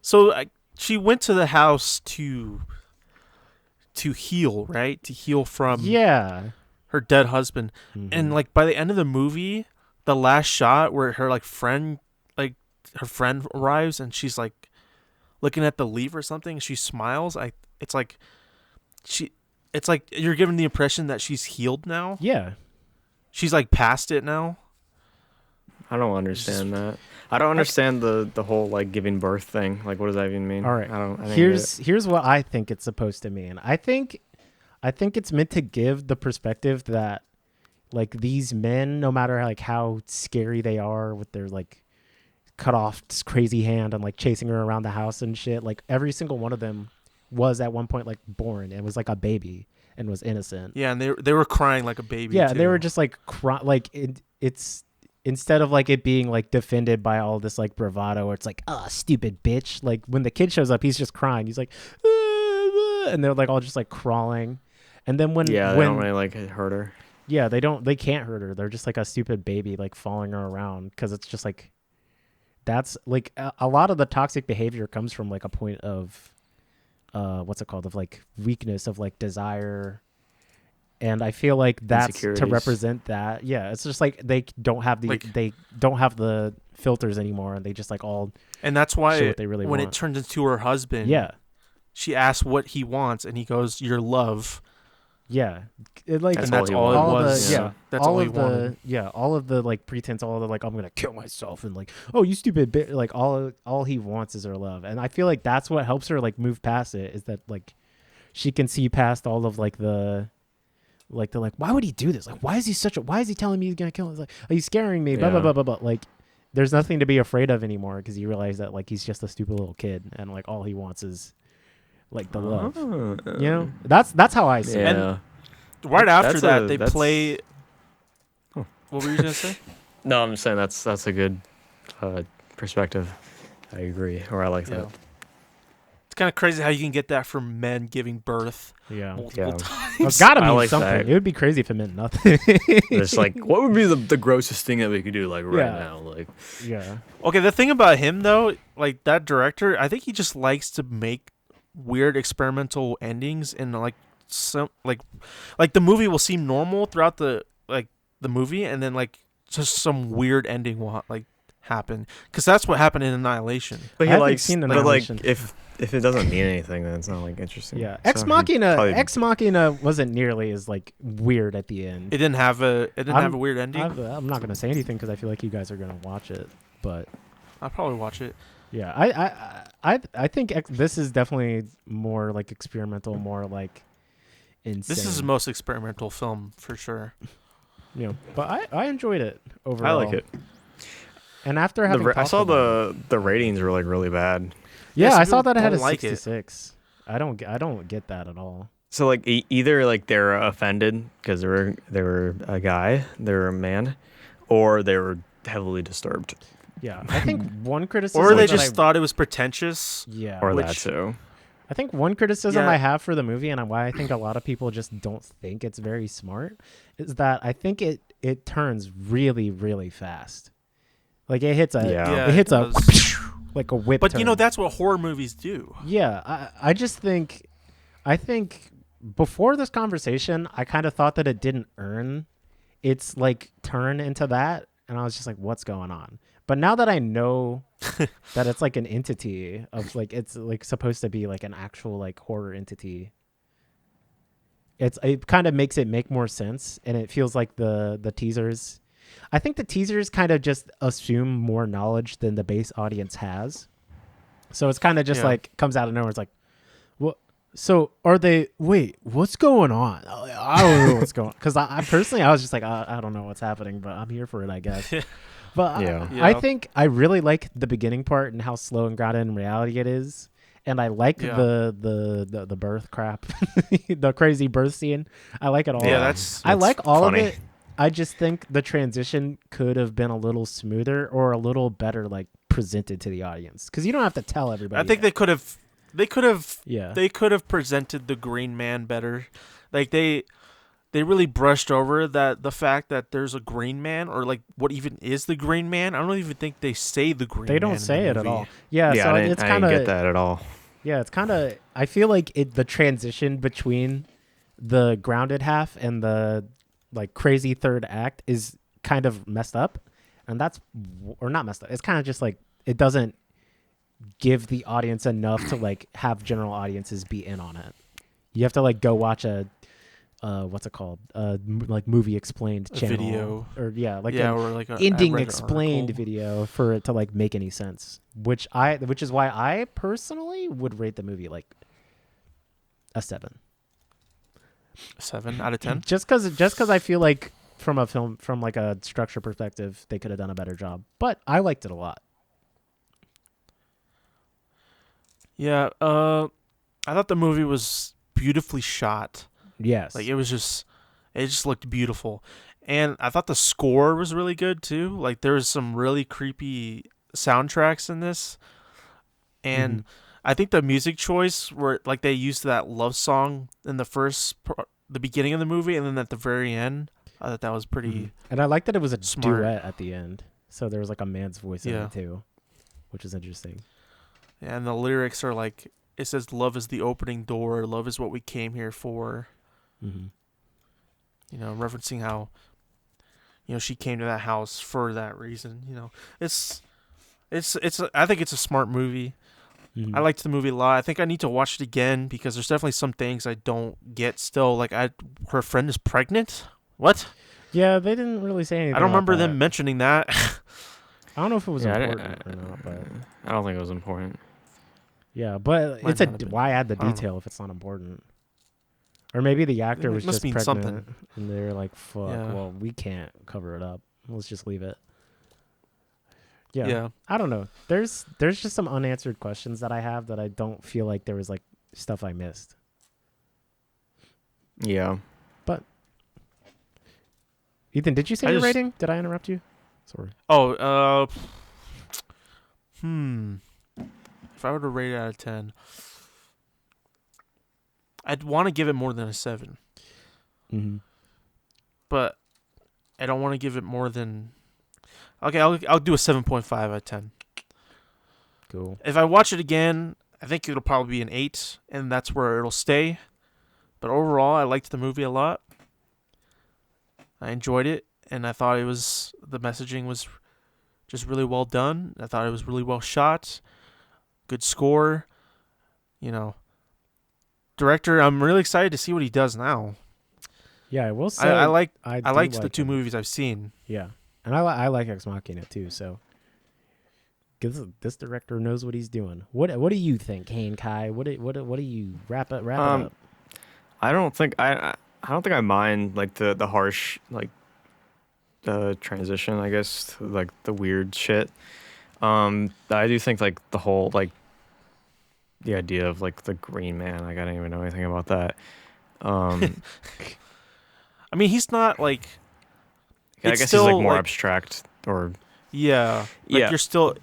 So she went to the house to heal, right? To heal from Yeah. her dead husband. Mhm. And like by the end of the movie, the last shot where her friend arrives and she's like looking at the leaf or something, she smiles. It's like you're given the impression that she's healed now. Yeah. She's like past it now. I don't understand that. I don't understand the whole like giving birth thing. Like, what does that even mean? All right. I didn't Here's what I think it's supposed to mean. I think it's meant to give the perspective that like these men, no matter like how scary they are with their like cut off this crazy hand and like chasing her around the house and shit, like every single one of them was at one point like born and was like a baby and was innocent. Yeah, and they were crying like a baby. Yeah, too. they were just like like it's instead of like it being like defended by all this like bravado where it's like, oh, stupid bitch. Like when the kid shows up, he's just crying. He's like, and they're like all just like crawling. And then when they don't really like hurt her. yeah, they can't hurt her. They're just like a stupid baby like following her around because it's just like that's like a lot of the toxic behavior comes from like a point of what's it called, of like weakness, of like desire. And I feel like that's to Insecurities. represent that. Yeah, it's just like they don't have the filters anymore, and they just like all and that's show why what they really when want. it turns into her husband, Yeah, she asks what he wants, and he goes, "Your love." yeah. It like That's And that's all he all it wanted. was. yeah, That's all all he of the wanted. all of the like pretense, all of the like I'm gonna kill myself and like, oh, you stupid bit, like all he wants is her love. And I feel like that's what helps her like move past it, is that like she can see past all of like the like they're like, why would he do this? Like, why is he telling me he's gonna kill him? It's like, oh, he's scaring me, blah blah Yeah. blah blah blah. Like there's nothing to be afraid of anymore because you realize that like he's just a stupid little kid and like all he wants is like the love. You know? That's how I see it. Yeah. Right after That's that, a- they that's- play. Oh. What were you gonna say? No, I'm just saying that's a good perspective. I agree, or I like Yeah. that. It's kind of crazy how you can get that from men giving birth Yeah. multiple Yeah. times. It's gotta I mean like something. that. It would be crazy if it meant nothing. It's like, what would be the grossest thing that we could do like right Yeah. now? Like, Yeah. Okay, the thing about him though, like that director, I think he just likes to make weird experimental endings, and like some like the movie will seem normal throughout the movie, and then like just some weird ending will like happen, because that's what happened in Annihilation. but I he haven't likes, seen but like Annihilation. if if it doesn't mean anything, then it's not like interesting. Yeah, So Ex he Machina. probably- Ex Machina wasn't nearly as like weird at the end. It didn't have a I'm- weird ending. I'm not gonna say anything because I feel like you guys are gonna watch it, but I'll probably watch it. yeah, I think this is definitely more like experimental, more like insane. This is the most experimental film for sure. you know, but I enjoyed it overall. I like it. And after having I talked saw about it- the ratings were like really bad. yeah, some I saw people that it had a don't like it. 66. I don't get that at all. So like either like they're offended because they were a guy, they were a man, or they were heavily disturbed, Yeah, I think one criticism, Or they that just thought it was pretentious. yeah, or that Which- too. I think one criticism Yeah. I have for the movie, and why I think a lot of people just don't think it's very smart, is that I think it turns really, really fast. Like it hits a Yeah. it hits it a does. like a whip. But you know turn. that's what horror movies do. Yeah, I just think before this conversation, I kind of thought that it didn't earn its like turn into that, and I was just like, what's going on? But now that I know that it's like an entity of like it's like supposed to be like an actual like horror entity, it kind of makes it make more sense, and it feels like the teasers. I think the teasers kind of just assume more knowledge than the base audience has. So it's kind of just Yeah. like comes out of nowhere. It's like, what? So are they? Wait, what's going on? I don't know what's going. Because I personally, I was just like, I don't know what's happening, but I'm here for it, I guess. But Yeah. I Yeah. think I really like the beginning part and how slow and grounded in reality it is, and I like Yeah. the birth crap, the crazy birth scene. I like it all. Yeah, that's I like all funny. of it. I just think the transition could have been a little smoother or a little better, like presented to the audience, because you don't have to tell everybody. I think that. they could have Yeah. they could have presented the Green Man better. Like they really brushed over the fact that there's a Green Man, or like what even is the Green Man. I don't even think they say the Green They Man don't in say the it at movie. all. Yeah, Yeah, so I didn't, it's I kind didn't get of that at all. yeah, it's kind of. I feel like the transition between the grounded half and the like crazy third act is kind of messed up, and that's or not messed up. It's kind of just like it doesn't give the audience enough to like have general audiences be in on it. You have to like go watch a what's it called? Like movie explained A channel video. or yeah, like yeah, an or like a ending I read an explained article. video for it to like make any sense. Which is why I personally would rate the movie like a 7. 7 out of 10. Just because I feel like from a film from like a structure perspective they could have done a better job. But I liked it a lot. Yeah, I thought the movie was beautifully shot. Yes. Like it just looked beautiful. And I thought the score was really good too. Like there was some really creepy soundtracks in this. And Mhm. I think the music choice where like they used that love song in the beginning of the movie, and then at the very end, I thought that was pretty Mhm. And I like that it was a smart. duet at the end. So there was like a man's voice in Yeah. it too, which is interesting. and the lyrics are like it says love is the opening door, love is what we came here for. Mm-hmm. You know, referencing how she came to that house for that reason. It's I think it's a smart movie. Mm-hmm. I liked the movie a lot. I think I need to watch it again because there's definitely some things I don't get still. Like her friend is pregnant. What? Yeah, they didn't really say anything. I don't about remember that. them mentioning that. I don't know if it was Yeah, important or not, but I don't think it was important. yeah, but Might it's not have been. why add the I don't know. detail if it's not important? Or maybe the actor It was must just mean pregnant, something. and they're like, "Fuck, Yeah. well, we can't cover it up. Let's just leave it." Yeah. I don't know. There's just some unanswered questions that I have that I don't feel like there was like stuff I missed. Yeah. Ethan, did you say I your just- rating? Did I interrupt you? Sorry. Oh, if I were to rate it out of 10, I'd want to give it more than a 7, Mm-hmm. but I don't want to give it more than. Okay, I'll do a 7.5 out of 10. Cool. If I watch it again, I think it'll probably be an 8, and that's where it'll stay. But overall, I liked the movie a lot. I enjoyed it, and I thought the messaging was just really well done. I thought it was really well shot, good score. director. I'm really excited to see what he does now. Yeah, I will say I liked do the like two him. movies I've seen. Yeah, and I like Ex Machina too. So, 'cause this director knows what he's doing. What do you think, Kane Kai? What do you wrap it up? I don't think I mind like the harsh like transition, I guess, to, like the weird shit. I do think like the whole like the idea of like the Green Man, like I don't even know anything about that. I mean, he's not like. I It's guess still, he's like more like- abstract or Yeah. Like Yeah.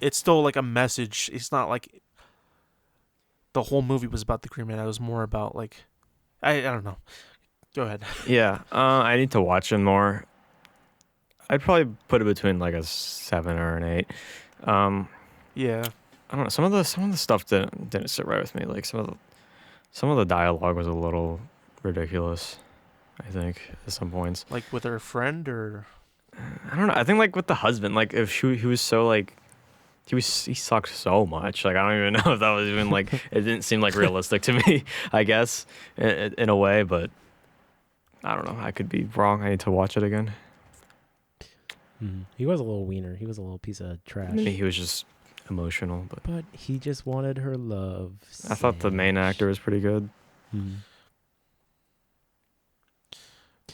it's still like a message. It's not like the whole movie was about the Green Man. It was more about like I don't know. Go ahead. yeah. I need to watch it more. I'd probably put it between like a 7 or an 8. Yeah. I don't know. Some of the stuff didn't sit right with me. Like some of the dialogue was a little ridiculous, I think, at some points. Like with her friend or I don't know. I think like with the husband, like if he was so like he sucked so much. Like I don't even know if that was even like it didn't seem like realistic to me. I guess in a way, but I don't know. I could be wrong. I need to watch it again. He was a little wiener. He was a little piece of trash. Maybe he was just emotional, But he just wanted her love. I thought the main actor was pretty good.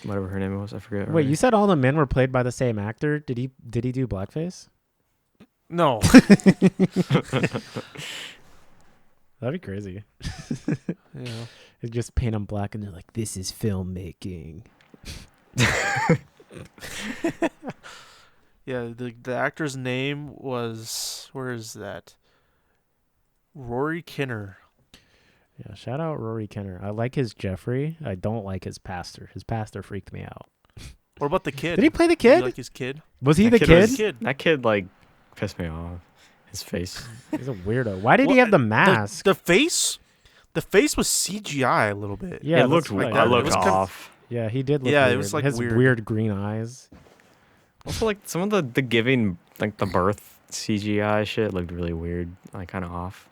Whatever her name was, I forget. Wait, already. you said all the men were played by the same actor? Did he do blackface? no. That'd be crazy. Yeah. They just paint them black and they're like, "This is filmmaking." Yeah, the actor's name was where is that? Rory Kinner. Yeah, shout out Rory Kinner. I like his Jeffrey. I don't like his pastor. His pastor freaked me out. What about the kid? Did he play the Did you kid? like his kid? Was he That the kid was- kid? Kid. That kid like pissed me off. His face. He's a weirdo. Why did he Well, have the mask? The face was CGI a little bit. Yeah, it looked that's right. it It looked was kind of- off. Yeah, he did look Yeah, weird. it was, like, his weird. weird green eyes. Also, like some of the giving, like the birth CGI shit looked really weird, like kind of off.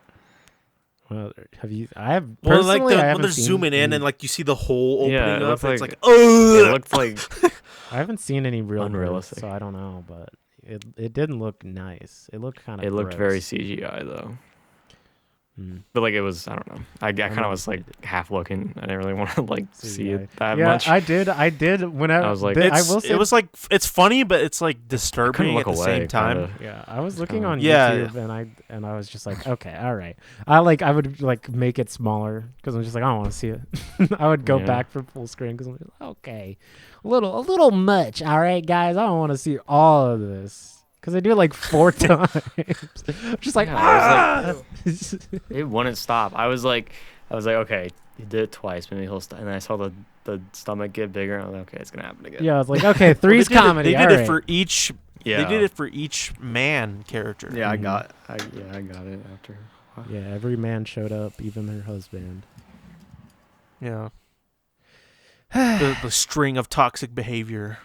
Well, have you? I have Well, personally. like I when haven't they're seen zooming in any- and like you see the hole opening Yeah, it up, looked it's like- like oh. It looked like I haven't seen any real Unrealistic. births, so I don't know. But it didn't look nice. It looked kind of. it looked very CGI though. Mm. But like it was, I don't know. I kind of was like half looking. I didn't really want to like see CGI. it that Yeah, much. I did. When I was like- I It's, will say, it was like it's funny, but it's like I couldn't disturbing look at the away. same time. kinda. yeah, I was It's looking kinda- on Yeah. YouTube and I was just like, okay, all right. I would like make it smaller because I'm just like I don't want to see it. I would go Yeah. back for full screen because I'm like, okay, a little much. All right, guys, I don't want to see all of this because they do it like 4 times. I'm just like, Yeah, ah! It wouldn't stop. I was like, okay, he did it twice. Maybe he'll stop. And then I saw the stomach get bigger. And I was like, okay, it's gonna happen again. Yeah, I was like, okay, Well, three's they did comedy. They all did it right. for each. Yeah. They did it for each man character. Yeah, I Mhm. got. I got it after. Yeah, every man showed up, even their husband. Yeah. The string of toxic behavior.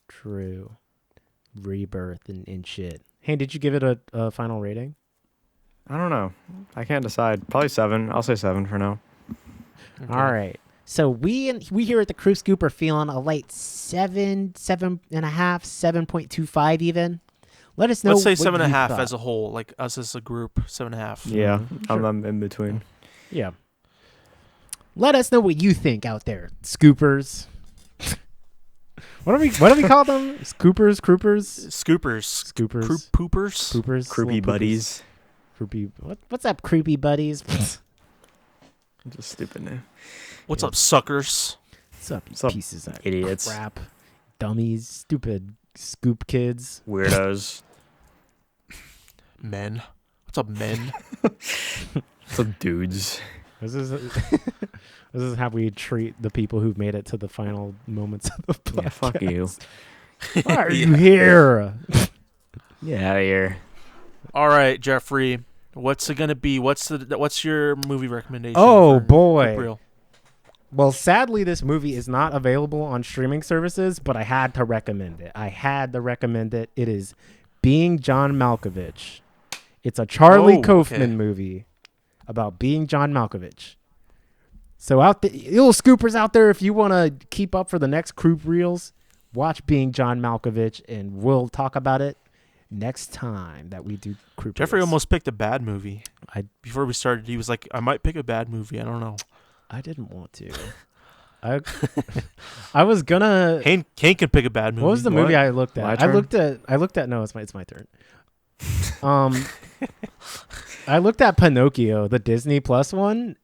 True. Rebirth and shit. Hey, did you give it a final rating? I don't know. I can't decide. Probably 7. I'll say 7 for now. Okay. All right. So we here at the Kroop Scoop are feeling a light 7.5, 7.25 even. Let us know. Let's say what 7.5 you thought. as a whole, like us as a group, 7.5. Yeah, Sure. I'm in between. Yeah. Let us know what you think out there, scoopers. What do we call them? Scoopers, croopers, Scoopers. scoopers, Poopers. poopers, Croopy little poopers. buddies. Croopy. What's up, creepy buddies? Just stupid name. What's Yeah. up, suckers? What's up, you What's up, pieces of idiots? crap, dummies, stupid scoop kids? Weirdos. Men. What's up, men? Some dudes. This is this is how we treat the people who've made it to the final moments of the podcast. Yeah, fuck you. Why are you here? Get out of here. All right, Jeffrey. What's it gonna be? What's your movie recommendation? Oh, for boy. April? Well, sadly, this movie is not available on streaming services, but I had to recommend it. It is Being John Malkovich. It's a Charlie Oh, Kaufman okay. movie. about Being John Malkovich. So out the little scoopers out there, if you want to keep up for the next Kroop reels, watch Being John Malkovich, and we'll talk about it next time that we do Kroop Jeffrey reels. almost picked a bad movie. Before we started, he was like, I might pick a bad movie. I don't know. I didn't want to. I was gonna. Kane can pick a bad movie. What was the movie I looked at? My I looked at. No, it's my turn. I looked at Pinocchio, the Disney Plus one.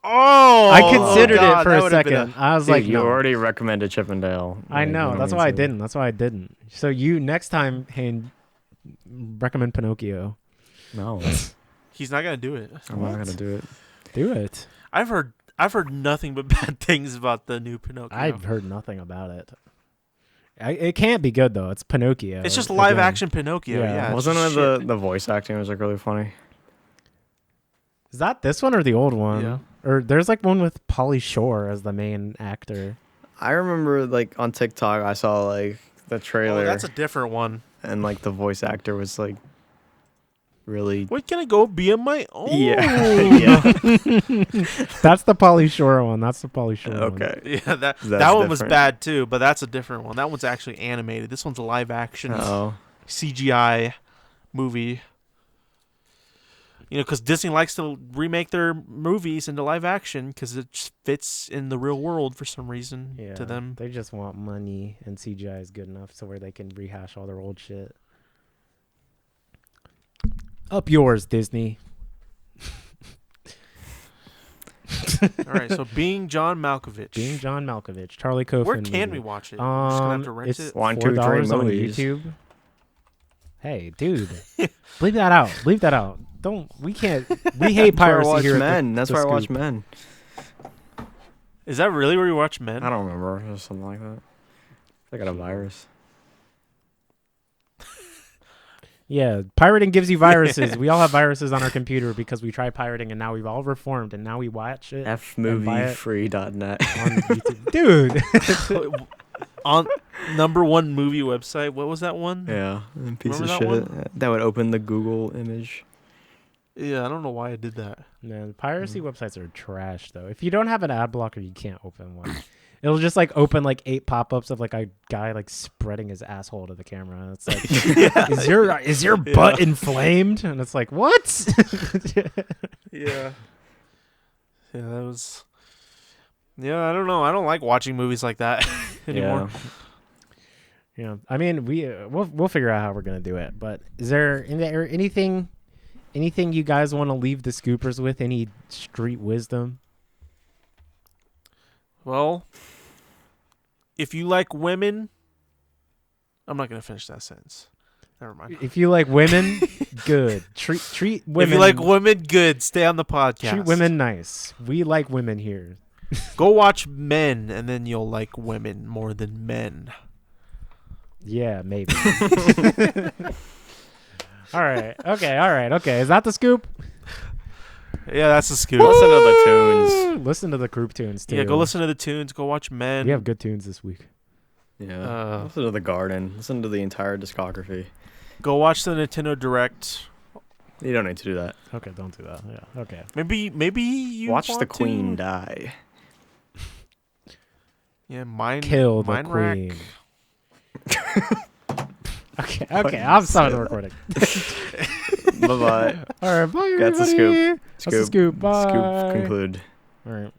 Oh! I considered God, it for that a would've been second. I was Dude, like, you no. already recommended Chippendale. I know. Like, That's why I didn't. That's why I didn't. So you next time, Hayne, recommend Pinocchio. No, He's not gonna do it. I'm not gonna do it. Do it. I've heard nothing but bad things about the new Pinocchio. I've heard nothing about it. It can't be good though. It's Pinocchio. It's just live Again. action Pinocchio. Yeah. Yeah, it's Wasn't just it shit. the voice acting was like really funny? Is that this one or the old one? Yeah. Or there's like one with Pauly Shore as the main actor. I remember like on TikTok I saw like the trailer Oh, that's a different one. and like the voice actor was like really What can I go be on my own? yeah. That's the Pauly Shore one. That's the Pauly Shore one. Okay. Yeah, that That's one was different. bad too, but that's a different one. That one's actually animated. This one's a live action Oh. CGI movie. You know, because Disney likes to remake their movies into live action because it just fits in the real world for some reason Yeah, to them. they just want money, and CGI is good enough so where they can rehash all their old shit. Up yours, Disney. All right, so Being John Malkovich. Being John Malkovich, Charlie Coffin. Where can movie. we watch it? We're just gonna have to rent It's it. One, two, three $4 on movies. YouTube. Hey, dude, leave that out. Leave that out. Don't. We can't. We hate That's where I piracy watch here. Men. That's the where I watch Scoop. Men. Is that really where you watch Men? I don't remember. It was something like that. I got a virus. Yeah, pirating gives you viruses. We all have viruses on our computer because we tried pirating and now we've all reformed and now we watch it fmoviefree.net. on YouTube. Dude. On number one movie website. What was that one? Yeah, piece Remember of that shit. one? That would open the Google image. Yeah, I don't know why I did that. Man, piracy websites are trash though. If you don't have an ad blocker, you can't open one. It'll just like open like 8 pop-ups of like a guy like spreading his asshole to the camera. And it's like, is your butt inflamed? And it's like, what? Yeah. Yeah, that was. Yeah, I don't know. I don't like watching movies like that anymore. Yeah, I mean, we'll figure out how we're gonna do it. But is there anything you guys want to leave the scoopers with? Any street wisdom? Well, if you like women, I'm not gonna finish that sentence. Never mind. If you like women, good. Treat women. If you like women, good. Stay on the podcast. treat women nice. We like women here. Go watch Men, and then you'll like women more than men. Yeah, maybe. All right. Okay. Is that the scoop? Yeah, that's the scoop. Listen to the tunes. Listen to the Kroop Tunes too. Yeah, go listen to the tunes. Go watch Men. We have good tunes this week. Yeah. Listen to The Garden. Listen to the entire discography. Go watch the Nintendo Direct. You don't need to do that. Okay, don't do that. Yeah. Okay. Maybe you Watch want the Queen to. die. Yeah, mine. Kill the mine rack. queen. Okay. I'm stopping the recording. Bye-bye. All right, bye. That's the everybody. scoop. That's the scoop. Bye. Scoop conclude. All right.